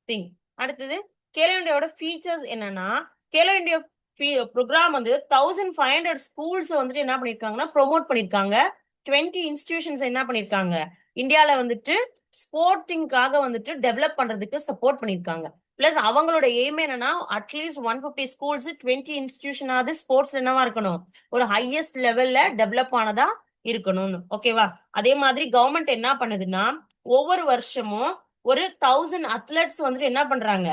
[SPEAKER 1] திங். அடுத்தது கேலோ இந்தியாவோட ஃபீச்சர்ஸ் என்னன்னா, கேலோ இந்தியா ப்ரோக்ராம் வந்து 1500 ஸ்கூல்ஸ் வந்துட்டு என்ன பண்ணிருக்காங்கன்னா ப்ரொமோட் பண்ணிருக்காங்க. 20 இன்ஸ்டிடியூஷன்ஸ் என்ன பண்ணிருக்காங்க, இந்தியால வந்துட்டு ஸ்போர்ட்டிங்காக வந்துட்டு டெவலப் பண்றதுக்கு சப்போர்ட் பண்ணிருக்காங்க. பிளஸ் அவங்களோட எய்ம் என்னன்னா, அட்லீஸ்ட் 150 ஸ்கூல்ஸ் 20 இன்ஸ்டிடியூஷனாவது ஸ்போர்ட்ஸ் என்னவா இருக்கணும், ஒரு ஹையஸ்ட் லெவல்ல டெவலப் ஆனதா இருக்கணும்னு. ஓகேவா? அதே மாதிரி கவர்மெண்ட் என்ன பண்ணுதுன்னா, ஒவ்வொரு வருஷமும் ஒரு 1000 அத்லெட்ஸ் வந்துட்டு என்ன பண்றாங்க,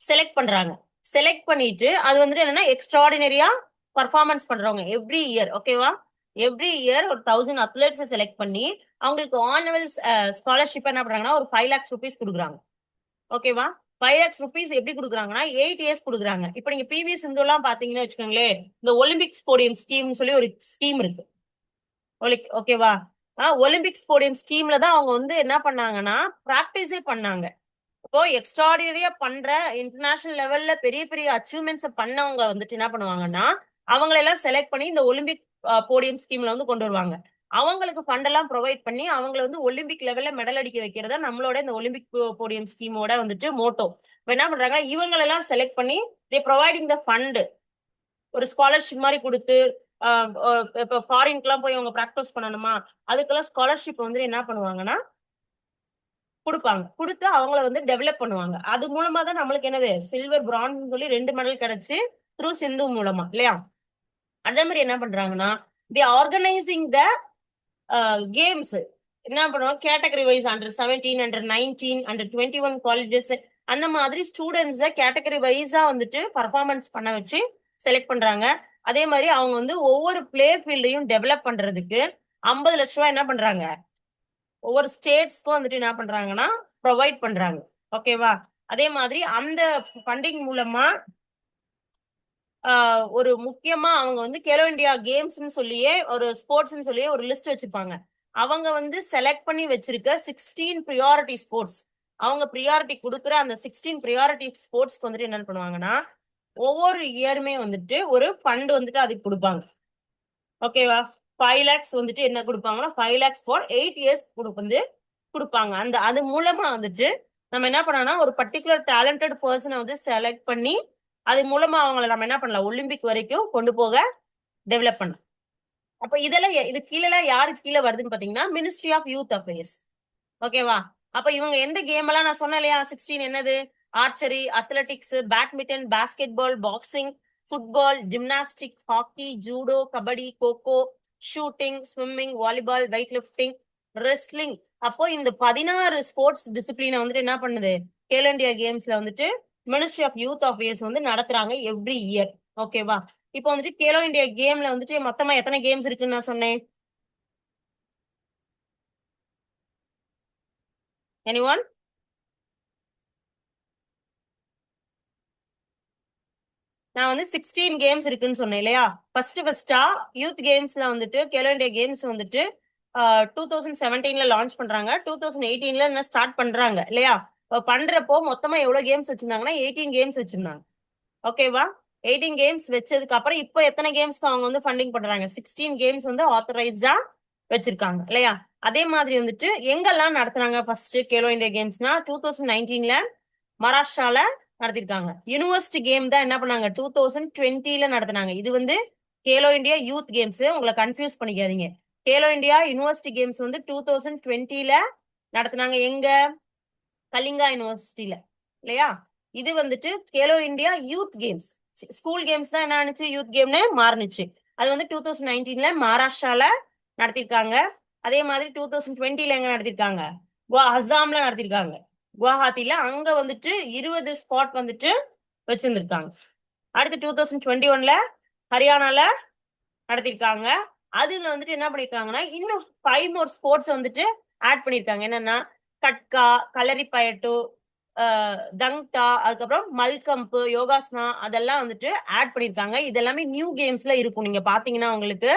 [SPEAKER 1] செலக்ட் பண்றாங்க. செலக்ட் பண்ணிட்டு அது வந்துட்டு என்னன்னா எக்ஸ்ட்ராடினரியா பர்ஃபார்மன்ஸ் பண்றவங்க எவ்ரி இயர். ஓகேவா? எவ்ரி இயர் ஒரு 1000 அத்லெட்ஸ் செலக்ட் பண்ணி அவங்களுக்கு ஆனுவல் ஸ்காலர்ஷிப் என்ன பண்றாங்கன்னா ஒரு 5 lakhs rupees கொடுக்குறாங்க. ஓகேவா? 5 lakhs rupees எப்படி கொடுக்குறாங்கன்னா 8 years கொடுக்குறாங்க. இப்ப நீங்க பிவி சிந்து எல்லாம் பாத்தீங்கன்னா வச்சுக்கோங்களேன், இந்த ஒலிம்பிக்ஸ் போடியம் ஸ்கீம் சொல்லி ஒரு ஸ்கீம் இருக்கு. ஓகேவா? ஒலிம்பிக்ஸ் போடியம் ஸ்கீம்ல தான் அவங்க வந்து என்ன பண்ணாங்கன்னா பிராக்டிஸே பண்ணாங்க. இப்போ எக்ஸ்ட்ராடினரியா பண்ற இன்டர்நேஷனல் லெவல்ல பெரிய பெரிய அச்சீவ்மெண்ட்ஸ் பண்ணவங்க வந்துட்டு என்ன பண்ணுவாங்கன்னா, அவங்களெல்லாம் செலக்ட் பண்ணி இந்த ஒலிம்பிக் போடியம் ஸ்கீம்ல வந்து கொண்டு வருவாங்க. அவங்களுக்கு ஃபண்ட் எல்லாம் ப்ரொவைட் பண்ணி அவங்கள வந்து ஒலிம்பிக் லெவல்ல மெடல் அடிக்க வைக்கிறதா நம்மளோட இந்த ஒலிம்பிக் போடியம் ஸ்கீமோட வந்துட்டு மோட்டோ. இப்போ என்ன பண்றாங்க, இவங்களெல்லாம் செலக்ட் பண்ணி தே ப்ரொவைடிங் த ஃபண்ட், ஒரு ஸ்காலர்ஷிப் மாதிரி கொடுத்து, இப்போ ஃபாரின்க்குலாம் போய் அவங்க ப்ராக்டிஸ் பண்ணணுமா, அதுக்கெல்லாம் ஸ்காலர்ஷிப் வந்து என்ன பண்ணுவாங்கன்னா கொடுப்பாங்க. கொடுத்து அவங்கள வந்து டெவலப் பண்ணுவாங்க. அது மூலமா தான் நம்மளுக்கு என்னது சில்வர், பிரான்ஸ் சொல்லி 2 மெடல் கிடைச்சு த்ரூ சிந்து மூலமா இல்லையா? அதே மாதிரி என்ன பண்றாங்கன்னா, தி ஆர்கனைசிங் த கேம்ஸ் என்ன பண்ணுவாங்க, category wise under 17, under 19, under 21 colleges, அந்த மாதிரி ஸ்டூடெண்ட்ஸை கேட்டகரி வைஸா வந்துட்டு பர்ஃபார்மன்ஸ் பண்ண வச்சு செலக்ட் பண்றாங்க. அதே மாதிரி அவங்க வந்து ஒவ்வொரு பிளே ஃபீல்டையும் டெவலப் பண்றதுக்கு 50 லட்ச ரூபாய் என்ன பண்றாங்க, ஒவ்வொரு ஸ்டேட்ஸ்க்கும் வந்துட்டு என்ன பண்றாங்கன்னா ப்ரொவைட் பண்றாங்க. ஓகேவா? அதே மாதிரி அந்த ஃபண்டிங் மூலமா ஒரு முக்கியமா அவங்க வந்து கேலோ இந்தியா கேம்ஸ்னு சொல்லியே ஒரு ஸ்போர்ட்ஸ்னு சொல்லியே ஒரு லிஸ்ட் வச்சிருப்பாங்க. அவங்க வந்து செலக்ட் பண்ணி வச்சிருக்க 16 ப்ரியாரிட்டி ஸ்போர்ட்ஸ், அவங்க ப்ரியாரிட்டி கொடுக்குற அந்த 16 ப்ரியாரிட்டி ஸ்போர்ட்ஸ்க்கு வந்துட்டு என்ன பண்ணுவாங்கன்னா ஒவ்வொரு இயருமே வந்துட்டு ஒரு ஃபண்ட் வந்துட்டு அதுக்கு கொடுப்பாங்க. ஓகேவா? 5 lakhs வந்துட்டு என்ன கொடுப்பாங்கன்னா 5 lakhs ஃபார் 8 years வந்து கொடுப்பாங்க. அந்த அது மூலமா வந்துட்டு நம்ம என்ன பண்ணோம்னா ஒரு பர்டிகுலர் டேலண்டட் பர்சனை வந்து செலக்ட் பண்ணி அது மூலமா அவங்களை நம்ம என்ன பண்ணலாம், ஒலிம்பிக் வரைக்கும் கொண்டு போக டெவலப் பண்ணலாம். அப்ப இதெல்லாம் இது கீழே யாரு கீழே வருதுன்னு பாத்தீங்கன்னா மினிஸ்ட்ரி ஆஃப் யூத் அஃபேர்ஸ். ஓகேவா? அப்ப இவங்க எந்த கேம் எல்லாம் நான் சொன்னேன் இல்லையா 16 என்னது archery, athletics, badminton, basket ball, boxing, football, gymnastic, hockey, judo, kabaddi, kho kho, shooting, swimming, volleyball, weight lifting, wrestling. அப்போ இந்த 16 ஸ்போர்ட்ஸ் டிசிப்ளினை வந்துட்டு என்ன பண்ணுது கேலோ இந்தியா கேம்ஸ்ல வந்துட்டு மினிஸ்ட்ரி ஆஃப் யூத் அஃபேர்ஸ் வந்து நடத்துறாங்க எவ்ரி இயர். ஓகேவா? இப்போ வந்துட்டு கேலோ இந்தியா கேம்ல வந்துட்டு மொத்தமா எத்தனை கேம்ஸ் இருக்குன்னு நான் சொன்னேன்? எனிஒன்? நான் வந்து 16 கேம்ஸ் இருக்குன்னு சொன்னேன் இல்லையா? ஃபர்ஸ்டா யூத் கேம்ஸ்ல வந்துட்டு கேலோ இந்தியா கேம்ஸ் வந்துட்டு 2017 லான்ச் பண்றாங்க. 2018 என்ன ஸ்டார்ட் பண்றாங்க இல்லையா? பண்றப்போ மொத்தமா எவ்வளவு கேம்ஸ் வச்சிருந்தாங்கன்னா 18 கேம்ஸ் வச்சிருந்தாங்க. ஓகேவா? 18 கேம்ஸ் வச்சதுக்கு அப்புறம் இப்போ எத்தனை கேம்ஸ்க்கு அவங்க வந்து ஃபண்டிங் பண்றாங்க? 16 கேம்ஸ் வந்து ஆத்தரைஸ்டா வச்சிருக்காங்க இல்லையா? அதே மாதிரி வந்துட்டு எங்கெல்லாம் நடத்துறாங்க ஃபர்ஸ்ட் கேலோ இந்தியா கேம்ஸ்னா 2019 மகாராஷ்டிரால நடத்திருக்காங்க. யூனிவர்சிட்டி கேம் தான் என்ன பண்ணாங்க 2020 நடத்தினாங்க. இது வந்து கேலோ இந்தியா யூத் கேம்ஸ், உங்களை கன்ஃபியூஸ் பண்ணிக்காதீங்க. கேலோ இந்தியா யூனிவர்சிட்டி கேம்ஸ் வந்து 2020 நடத்தினாங்க. எங்க? கலிங்கா யூனிவர்சிட்டியில இல்லையா? இது வந்துட்டு Khelo India youth games. School games தான் என்ன ஆனிச்சு யூத் கேம்னு மாறுனுச்சு. அது வந்து 2019 மகாராஷ்டிரால நடத்திருக்காங்க. அதே மாதிரி 2020 எங்க நடத்திருக்காங்க? அசாம்ல நடத்திருக்காங்க. குவஹாத்தில அங்க வந்துட்டு 20 ஸ்பாட் வந்துட்டு வச்சிருந்திருக்காங்க. அடுத்து 2021 ஹரியானால நடத்திருக்காங்க. அதுல வந்துட்டு என்ன பண்ணிருக்காங்கன்னா இன்னும் 5 more ஸ்போர்ட்ஸ் வந்துட்டு ஆட் பண்ணிருக்காங்க. என்னன்னா கட்கா, கலரி பயட்டு, தங்டா, அதுக்கப்புறம் மல்கம்ப், யோகாஸ்னா அதெல்லாம் வந்துட்டு ஆட் பண்ணிருக்காங்க. இதெல்லாமே நியூ கேம்ஸ்ல இருக்கும். நீங்க பாத்தீங்கன்னா உங்களுக்கு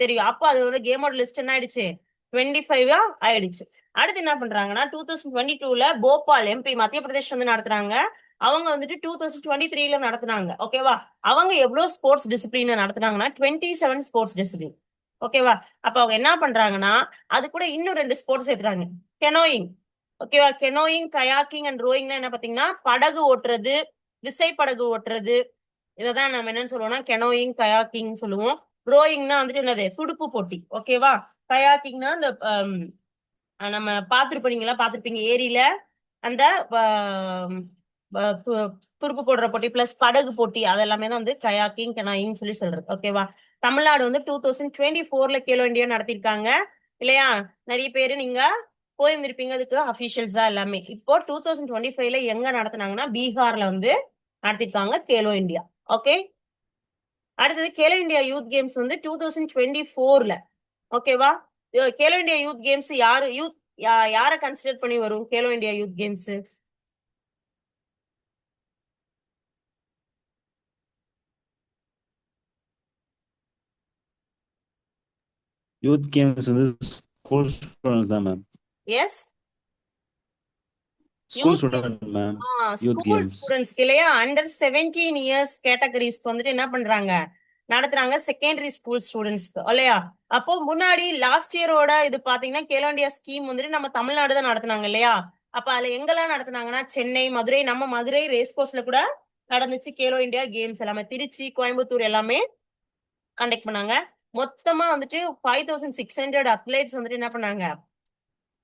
[SPEAKER 1] தெரியும். அப்போ அது ஒரு கேமோட லிஸ்ட் என்ன ஆயிடுச்சு 25 ஆயிடுச்சு. அடுத்து என்ன பண்றாங்கன்னா 2022 போபால் எம்பி மத்திய பிரதேஷ் வந்து நடத்துறாங்க. அவங்க வந்துட்டு 2023 நடத்துனாங்க. ஓகேவா? அவங்க எவ்வளவு ஸ்போர்ட்ஸ் டிசிப்ளின் நடத்துனாங்கன்னா 27 ஸ்போர்ட்ஸ் டிசிப்ளின். ஓகேவா? அப்ப அவங்க என்ன பண்றாங்கன்னா அது கூட இன்னும் 2 ஸ்போர்ட்ஸ் சேர்த்துறாங்க. கெனோயிங். ஓகேவா? கெனோயிங், கயாக்கிங் அண்ட் ரோயிங்னா என்ன பாத்தீங்கன்னா படகு ஓட்டுறது, விசை படகு ஓட்டுறது. இததான் நம்ம என்னன்னு சொல்லுவோம்னா கெனோயிங், கயாக்கிங் சொல்லுவோம். ரோயிங்னா வந்துட்டு என்னது துடுப்பு போட்டி. ஓகேவா? கயாக்கிங்னா இந்த நம்ம பாத்திருப்பீங்க ஏரியில அந்த துடுப்பு போடுற போட்டி பிளஸ் படகு போட்டி அதெல்லாமே தான் வந்து கயாக்கிங், கெனாயிங் சொல்லி சொல்றது. ஓகேவா? தமிழ்நாடு வந்து 2024 கேலோ இந்தியா நடத்திருக்காங்க இல்லையா? நிறைய பேரு நீங்க போயிருந்திருப்பீங்க அதுக்கு அபிஷியல்ஸா எல்லாமே. இப்போ 2025 எங்க நடத்தினாங்கன்னா பீகார்ல வந்து நடத்திருக்காங்க கேலோ இந்தியா. ஓகே. அடுத்தது கேலோ இந்தியா யூத் கேம்ஸ் வந்து 2024 ஓகேவா? கேலோ இந்தியா யூத் கேம்ஸ் யாரை கன்சிடர் பண்ணி வரும் Khelo India youth games?
[SPEAKER 3] Youth games வந்து ஸ்கூல் ஸ்டூடெண்ட்ஸ் தான் ma'am.
[SPEAKER 1] Yes,
[SPEAKER 3] school student ma'am. Youth
[SPEAKER 1] school
[SPEAKER 3] games
[SPEAKER 1] ஸ்டூடெண்ட்ஸ்க்கு இல்லையா அண்டர் 17 இயர்ஸ் கேட்டகரிஸ்க்கு வந்துட்டு என்ன பண்றாங்க நடத்துறாங்க செகண்டரி ஸ்கூல் ஸ்டூடெண்ட்ஸ்க்கு இல்லையா? அப்போ முன்னாடி லாஸ்ட் இயரோட இது பாத்தீங்கன்னா கேலோ இந்தியா ஸ்கீம் வந்துட்டு நம்ம தமிழ்நாடு தான் நடத்துனாங்க இல்லையா? அப்ப அதுல எங்கெல்லாம் நடத்துனாங்கன்னா சென்னை, மதுரை, நம்ம மதுரை ரேஸ் கோர்ஸ்ல கூட நடந்துச்சு கேலோ இந்தியா கேம்ஸ் எல்லாமே. திருச்சி, கோயம்புத்தூர் எல்லாமே கண்டக்ட் பண்ணாங்க. மொத்தமா வந்துட்டு 5600 அத்லெட்ஸ் வந்துட்டு என்ன பண்ணாங்க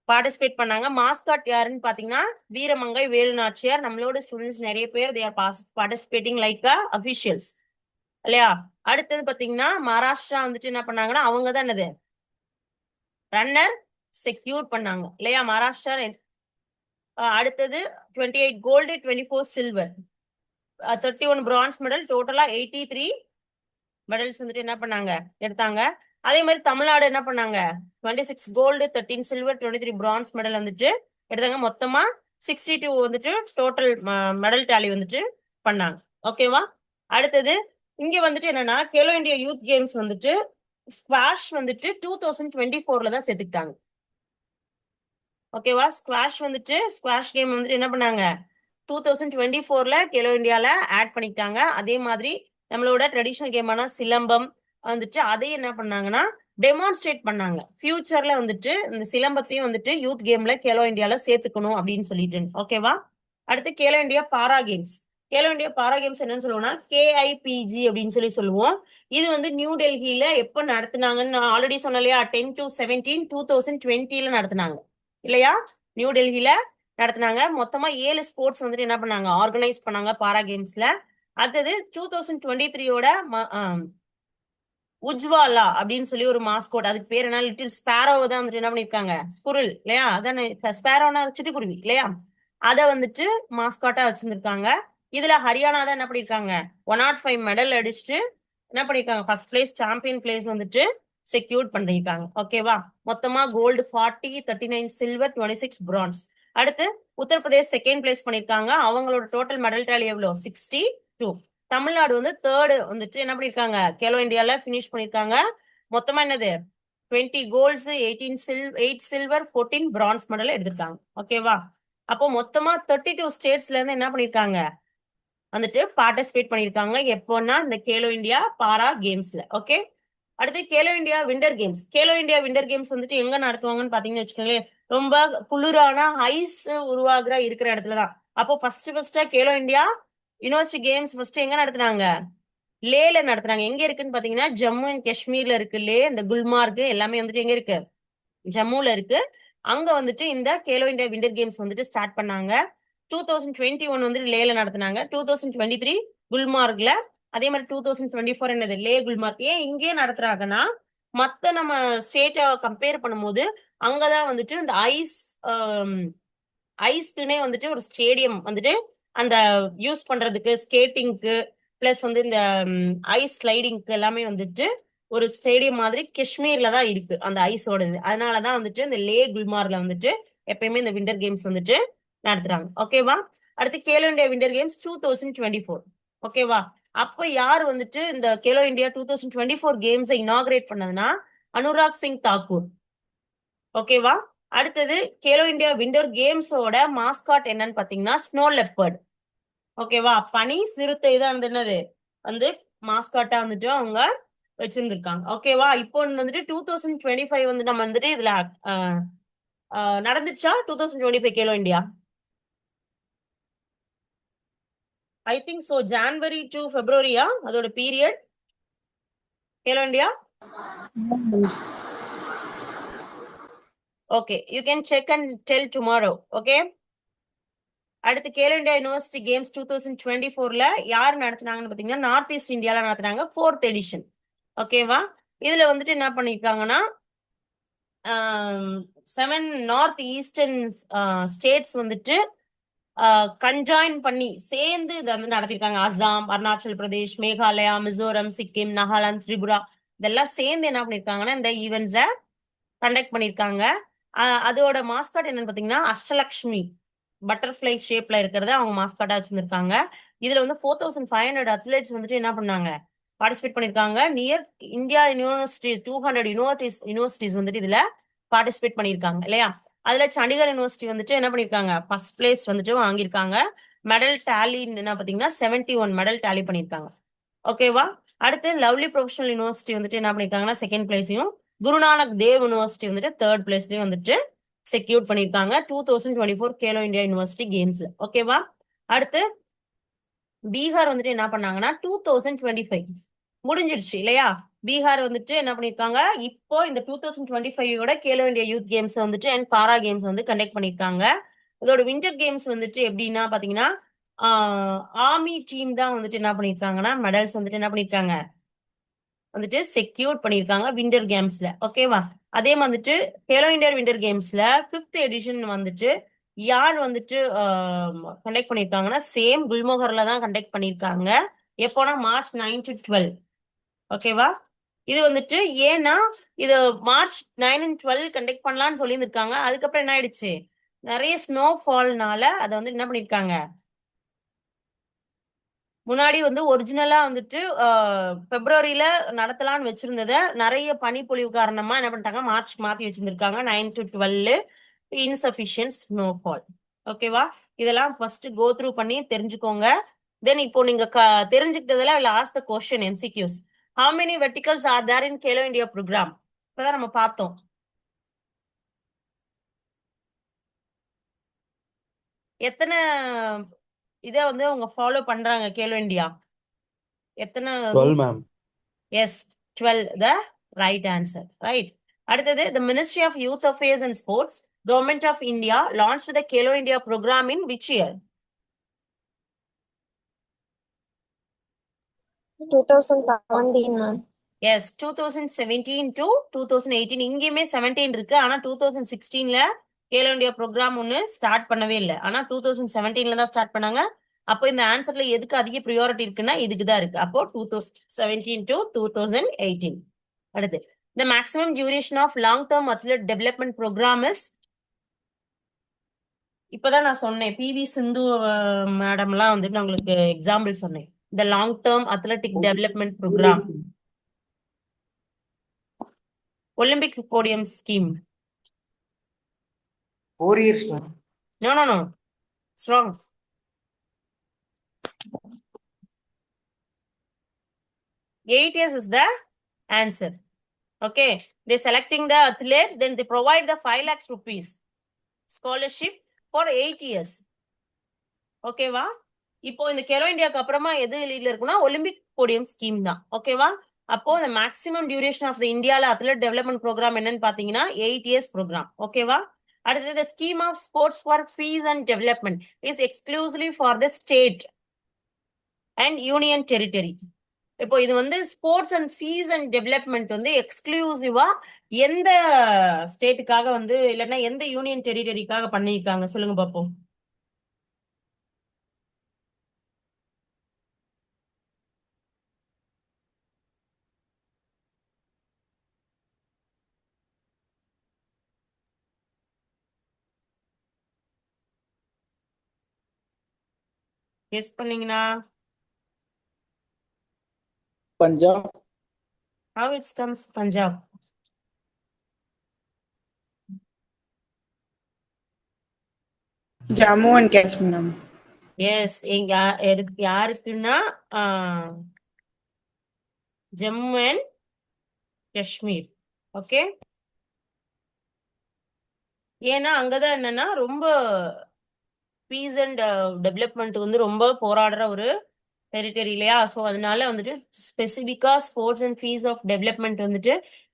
[SPEAKER 1] பார்ட்டிசிபேட் பண்ணாங்க. மாஸ்காட் யாருன்னு பாத்தீங்கன்னா வீரமங்கை வேலு நாச்சியார். நம்மளோட ஸ்டூடெண்ட்ஸ் நிறைய பேர் they are participating like officials இல்லையா? அடுத்தது பாத்தீங்கன்னா மகாராஷ்டிரா வந்துட்டு என்ன பண்ணாங்கன்னா அவங்க தான் என்னது ரன்னர் செக்யூர் பண்ணாங்க இல்லையா? மகாராஷ்டிரா. அடுத்தது 28 கோல்டு, 24 சில்வர், 31 பிரான்ஸ் மெடல், டோட்டலா 83 மெடல்ஸ் வந்துட்டு என்ன பண்ணாங்க எடுத்தாங்க. அதே மாதிரி தமிழ்நாடு என்ன பண்ணாங்க 26 கோல்டு, 13 சில்வர், 23 பிரான்ஸ் மெடல் வந்துட்டு எடுத்தாங்க. மொத்தமா 62 வந்துட்டு டோட்டல் மெடல் டேலி வந்துட்டு பண்ணாங்க. ஓகேவா? அடுத்தது இங்க வந்துட்டு என்னன்னா கேலோ இந்தியா யூத் கேம்ஸ் வந்துட்டு ஸ்குவாஷ் வந்துட்டு 2024 தான் சேர்த்துக்கிட்டாங்க. ஓகேவா? ஸ்குவாஷ் கேம் வந்துட்டு என்ன பண்ணாங்க 2024 கேலோ இந்தியால ஆட் பண்ணிட்டாங்க. அதே மாதிரி நம்மளோட ட்ரெடிஷனல் கேமான சிலம்பம் வந்துட்டு அதையும் என்ன பண்ணாங்கன்னா டெமான்ஸ்ட்ரேட் பண்ணாங்க. ஃபியூச்சர்ல வந்துட்டு இந்த சிலம்பத்தையும் வந்துட்டு யூத் கேம்ல கேலோ இந்தியால சேர்த்துக்கணும் அப்படின்னு சொல்லிட்டு. ஓகேவா? அடுத்து கேலோ இந்தியா பாரா கேம்ஸ். கேலோ இந்தியா பாரா கேம்ஸ் என்னன்னு சொல்லுவோம்னா KIPG அப்படின்னு சொல்லி சொல்லுவோம். இது வந்து நியூ டெல்லியில எப்ப நடத்துனாங்கன்னு நான் ஆல்ரெடி சொன்னேன் இல்லையா, 10-17 2020 நடத்துனாங்க இல்லையா, நியூ டெல்லியில நடத்துனாங்க. மொத்தமா 7 ஸ்போர்ட்ஸ் வந்துட்டு என்ன பண்ணாங்க, ஆர்கனைஸ் பண்ணாங்க பாரா கேம்ஸ்ல. அடுத்தது 2023யோட உஜ்வாலா அப்படின்னு சொல்லி ஒரு மாஸ்கோட், அதுக்கு பேர் என்ன, லிட்டில் ஸ்பேரோவை தான் வந்துட்டு என்ன பண்ணிருக்காங்க, ஸ்குரில் இல்லையா, அதானே ஸ்பேரோனா சிட்டுக்குருவி இல்லையா, அதை வந்துட்டு மாஸ்காட்டா வச்சிருந்திருக்காங்க. இதுல ஹரியானா தான் என்ன பண்ணிருக்காங்க, 105 மெடல் அடிச்சுட்டு என்ன பண்ணிருக்காங்க, ஃபர்ஸ்ட் பிளேஸ் சாம்பியன் பிளேஸ் வந்துட்டு செக்யூர் பண்ணிருக்காங்க. ஓகேவா, மொத்தமா கோல்டு 40, 39 சில்வர், 26 பிரான்ஸ். அடுத்து உத்தரப்பிரதேஷ் செகண்ட் பிளேஸ் பண்ணிருக்காங்க, அவங்களோட டோட்டல் மெடல் டாலி எவ்வளோ, 62. தமிழ்நாடு வந்து தேர்டு வந்துட்டு என்ன பண்ணிருக்காங்க, கேலோ இந்தியால பினிஷ் பண்ணிருக்காங்க. மொத்தமா என்னது 20 கோல்ட்ஸ், 8 சில்வர், 14 பிரான்ஸ் மெடல் எடுத்திருக்காங்க. ஓகேவா, அப்போ மொத்தமா 32 ஸ்டேட்ஸ்ல இருந்து என்ன பண்ணிருக்காங்க, வந்துட்டு பார்ட்டிசிபேட் பண்ணிருக்காங்க. எப்போன்னா இந்த கேலோ இந்தியா பாரா கேம்ஸ்ல. ஓகே, அடுத்து Khelo India winter games. Khelo India winter games வந்துட்டு எங்க நடத்துவாங்கன்னு பாத்தீங்கன்னு வச்சுக்கோங்களேன், ரொம்ப குளிரான ஐஸ் உருவாகிற இருக்கிற இடத்துலதான். அப்போ ஃபர்ஸ்டா Khelo India university games first எங்க நடத்துனாங்க, லேல நடத்துறாங்க. எங்க இருக்குன்னு பாத்தீங்கன்னா ஜம்மு அண்ட் காஷ்மீர்ல இருக்கு லே, இந்த குல்மார்க் எல்லாமே வந்துட்டு எங்க இருக்கு, ஜம்முல இருக்கு. அங்க வந்துட்டு இந்த கேலோ இந்தியா விண்டர் கேம்ஸ் வந்துட்டு ஸ்டார்ட் பண்ணாங்க. 2021 வந்துட்டு லேல நடத்தினாங்க, 2023 குல்மார்க்ல, அதே மாதிரி 2024 என்னது லே குல்மார்க். ஏன் இங்கே நடத்துறாங்கன்னா, மத்த நம்ம ஸ்டேட்டை கம்பேர் பண்ணும்போது அங்கதான் வந்துட்டு இந்த ஐஸ்க்குனே வந்துட்டு ஒரு ஸ்டேடியம் வந்துட்டு அந்த யூஸ் பண்றதுக்கு, ஸ்கேட்டிங்க்கு பிளஸ் வந்து இந்த ஐஸ் ஸ்லைடிங்க்கு எல்லாமே வந்துட்டு ஒரு ஸ்டேடியம் மாதிரி காஷ்மீர்ல தான் இருக்கு அந்த ஐஸோடது. அதனாலதான் வந்துட்டு இந்த லே குல்மார்க்ல வந்துட்டு எப்பயுமே இந்த விண்டர் கேம்ஸ் வந்துட்டு நடத்துறாங்க. ஓகேவா, அடுத்து கேலோ இந்தியா விண்டர் கேம்ஸ் 2024. ஓகேவா, அப்ப யார் வந்துட்டு இந்த கேலோ இந்தியா 2024 கேம்ஸை இனாகிரேட் பண்ணதுன்னா அனுராக் சிங் தாக்கூர். ஓகேவா, அடுத்தது கேலோ இந்தியா விண்டர் கேம்ஸோட மாஸ்காட் என்னன்னு பாத்தீங்கன்னா ஸ்னோ லெப்பர்ட். ஓகேவா, பனி சிறுத்தை தான் வந்து என்னது வந்து மாஸ்காட்டா வந்துட்டு அவங்க வச்சிருந்திருக்காங்க. ஓகேவா, இப்போ வந்துட்டு 2025 வந்து நம்ம வந்துட்டு இதுல நடந்துச்சா 2025 Khelo India, I think so, January to பிப்ரவரியா அதோட period Khelo India. Okay, you can check and tell tomorrow. Okay, அடுத்து கேலோ இந்தியா யூனிவர்சிட்டி கேம்ஸ் 2024ல யார் நடத்துனாங்கன்னு பாத்தீங்கன்னா நார்த் ஈஸ்ட் இந்தியால நடத்துனாங்க, 4th எடிஷன். ஓகேவா, இதுல வந்துட்டு என்ன பண்ணிருக்காங்கன்னா 7 நார்த் ஈஸ்டர்ன் ஸ்டேட்ஸ் வந்துட்டு கன்ஜாயின் பண்ணி சேர்ந்து இதை வந்து நடத்திருக்காங்க. அசாம், அருணாச்சல் பிரதேஷ், மேகாலயா, மிசோரம், சிக்கிம், நாகாலாந்து, திரிபுரா இதெல்லாம் சேர்ந்து என்ன பண்ணிருக்காங்கன்னா இந்த ஈவெண்ட்ஸை கண்டக்ட் பண்ணிருக்காங்க. அதோட மாஸ்காட் என்னன்னு பாத்தீங்கன்னா அஷ்டலக்ஷ்மி பட்டர்ஃபிளை ஷேப்ல இருக்கிறத அவங்க மாஸ்காட்டா வச்சிருந்திருக்காங்க. இதுல வந்து 4500 அத்லெட்ஸ் வந்துட்டு என்ன பண்ணாங்க, பார்ட்டிசிபேட் பண்ணிருக்காங்க. நியர் இந்தியா யூனிவர்சிட்டி 200 யூனிவர்சிட்டிஸ் வந்துட்டு இதுல பார்ட்டிசிபேட் பண்ணிருக்காங்க இல்லையா. அதுல சண்டிகர் யூனிவர்சிட்டி வந்துட்டு என்ன பண்ணிருக்காங்க, ஃபர்ஸ்ட் பிளேஸ் வந்துட்டு வாங்கியிருக்காங்க. மெடல் டேலி என்ன பாத்தீங்கன்னா 71 மெடல் டேலி பண்ணிருக்காங்க. ஓகேவா, அடுத்து லவ்லி ப்ரொஃபஷனல் யூனிவர்சிட்டி வந்துட்டு என்ன பண்ணிருக்காங்கன்னா செகண்ட் பிளேஸையும், குருநானக் தேவ் யூனிவர்சிட்டி வந்துட்டு தேர்ட் பிளேஸ்லயும் வந்துட்டு செக்யூர் பண்ணிருக்காங்க 2024 கேலோ இந்தியா யூனிவர்சிட்டி கேம்ஸ்ல. ஓகேவா, அடுத்து பீகார் வந்துட்டு என்ன பண்ணாங்கன்னா 2025 முடிஞ்சிருச்சு இல்லையா. பீகார் வந்துட்டு என்ன பண்ணிருக்காங்க, இப்போ இந்த 2025 கேலோ இந்தியா யூத் கேம்ஸ் வந்துட்டு அண்ட் பாரா கேம்ஸ் வந்து கண்டக்ட் பண்ணிருக்காங்க. இதோட விண்டர் கேம்ஸ் வந்துட்டு எப்படின்னா பாத்தீங்கன்னா ஆர்மி டீம் தான் வந்துட்டு என்ன பண்ணிருக்காங்கன்னா மெடல்ஸ் வந்துட்டு என்ன பண்ணிருக்காங்க வந்துட்டு செக்யூர் பண்ணிருக்காங்க விண்டர் கேம்ஸ்ல. ஓகேவா, அதே வந்துட்டு கேலோ இந்தியா விண்டர் கேம்ஸ்ல 5th எடிஷன் வந்துட்டு யார் வந்துட்டு கண்டக்ட் பண்ணிருக்காங்கன்னா சேம் குல்மோகர்ல தான் கண்டக்ட் பண்ணிருக்காங்க. எப்போனா March 9 to 12. ஓகேவா, இது வந்துட்டு ஏன்னா இது March 9 and 12 கண்டக்ட் பண்ணலாம்னு சொல்லியிருந்திருக்காங்க. அதுக்கப்புறம் என்ன ஆயிடுச்சு, நிறைய ஸ்னோ ஃபால்னால அதை வந்து என்ன பண்ணிருக்காங்க, முன்னாடி வந்து ஒரிஜினலா வந்துட்டு பிப்ரவரியில நடத்தலாம்னு வச்சிருந்தத நிறைய பனிப்பொழிவு காரணமா என்ன பண்ணிட்டாங்க மார்ச் மாத்தி வச்சிருந்திருக்காங்க. 9 to 12 இன்சபிஷியன்ட் ஸ்னோஃபால். ஓகேவா, இதெல்லாம் ஃபர்ஸ்ட் கோ த்ரூ பண்ணி தெரிஞ்சுக்கோங்க. தென் இப்போ நீங்க தெரிஞ்சுக்கிட்டதுல last the question MCQs. How many verticals are there in Khelo India program? இப்பதான் நம்ம பார்த்தோம். எத்தனை இதை வந்து அவங்க ஃபாலோ பண்றாங்க கேலோ இந்தியா? எத்தனை
[SPEAKER 3] 12, ma'am.
[SPEAKER 1] Yes 12 the right answer, right. அடுத்தது, the Ministry of Youth Affairs and Sports, Government of India launched the Kelo India program in which year?
[SPEAKER 2] 2017, ma'am.
[SPEAKER 1] Yes 2017 to 2018. இங்கேயுமே 17 இருக்கு, ஆனா 2016ல கேலோ இந்தியா ப்ரோக்ராம் ஒன்னு start பண்ணவே இல்லை, ஆனா 2017ல தான் ஸ்டார்ட் பண்ணாங்க. அப்போ இந்த ஆன்சர்ல எதுக்கு அதிக ப்ரியாரிட்டி இருக்குன்னா இதுக்கு தான் இருக்கு. அப்போ 2017 to 2018. அடுத்து, the maximum duration of long term athlete development program is? இப்பதான் நான் சொன்னேன், பிவி சிந்து மேடம்லாம் வந்துட்டு நான் உங்களுக்கு எக்ஸாம்பிள் சொன்னேன். the long term athletic development program, Olympic podium scheme.
[SPEAKER 4] 4 years, ma'am.
[SPEAKER 1] No. It's wrong. Eight years is the answer. Okay. They're selecting the athletes, then they provide the 5 lakhs rupees scholarship for 8 years. ஓகேவா? இப்போ இந்த கேலோ இந்தியாவுக்கு அப்புறமா எது லீட்ல இருக்குன்னா Olympic podium scheme தான். ஓகேவா? அப்போ the maximum duration of the இந்தியால அத்லெட் டெவலப்மெண்ட் ப்ரோக்ராம் என்னன்னு பாத்தீங்கன்னா 8 years ப்ரோக்ராம். ஓகேவா? அடுத்தது, the scheme of sports for fees and development is exclusively for the state and union territory. இப்போ இது வந்து sports and fees and development வந்து எக்ஸ்க்ளூசிவா எந்த ஸ்டேட்டுக்காக வந்து இல்லைன்னா எந்த யூனியன் டெரிட்டரிக்காக பண்ணியிருக்காங்க சொல்லுங்க பாப்போம். கெஸ் பண்ணீங்கன்னா
[SPEAKER 4] Punjab.
[SPEAKER 1] how it comes Punjab?
[SPEAKER 5] Jammu and Kashmir, ma'am.
[SPEAKER 1] Yes, யாருக்குன்னா ஜம்மு அண்ட் காஷ்மீர். ஓகே, ஏன்னா அங்கதான் என்னன்னா ரொம்ப பீஸ் அண்ட் டெவலப்மெண்ட் வந்து ரொம்ப போராடுற ஒரு டெரிட்டரி இல்லையா? ஸோ அதனால வந்துட்டு ஸ்பெசிபிக்கா sports and fees of development வந்துட்டு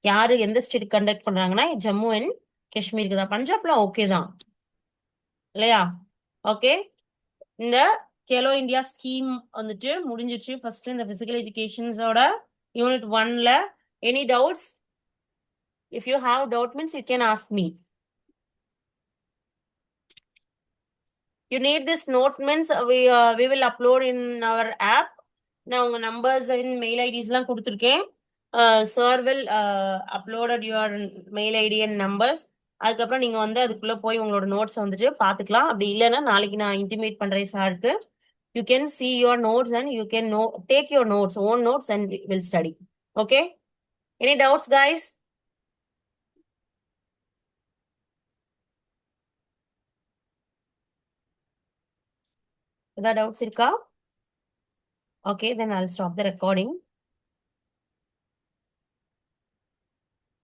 [SPEAKER 1] யாரு எந்த ஸ்டேட் கண்டக்ட் பண்றாங்கன்னா ஜம்மு அண்ட் காஷ்மீருக்கு தான். பஞ்சாப்லாம் ஓகே தான் இல்லையா? ஓகே, இந்த கேலோ இந்தியா ஸ்கீம் வந்துட்டு முடிஞ்சிச்சு. ஃபர்ஸ்ட் இந்த பிசிக்கல் எஜுகேஷன்ஸோட யூனிட் 1ல. Any doubts? If you have doubt means you can ask me. You need this note means we will upload in our app. நான் உங்க நம்பர்ஸ் அண்ட் மெயில் ஐடிஸ்லாம் கொடுத்துருக்கேன். Sir will uploaded your mail ID and numbers. அதுக்கப்புறம் நீங்க வந்து அதுக்குள்ள போய் உங்களோட நோட்ஸ் வந்துட்டு பாத்துக்கலாம். அப்படி இல்லைன்னா நாளைக்கு நான் இன்டிமேட் பண்றேன் சாருக்கு. You can see your notes and you can take your notes, own notes and will study. Okay? Any doubts guys? ஏதாவது டவுட்ஸ் இருக்கா? Okay, then I'll stop the recording.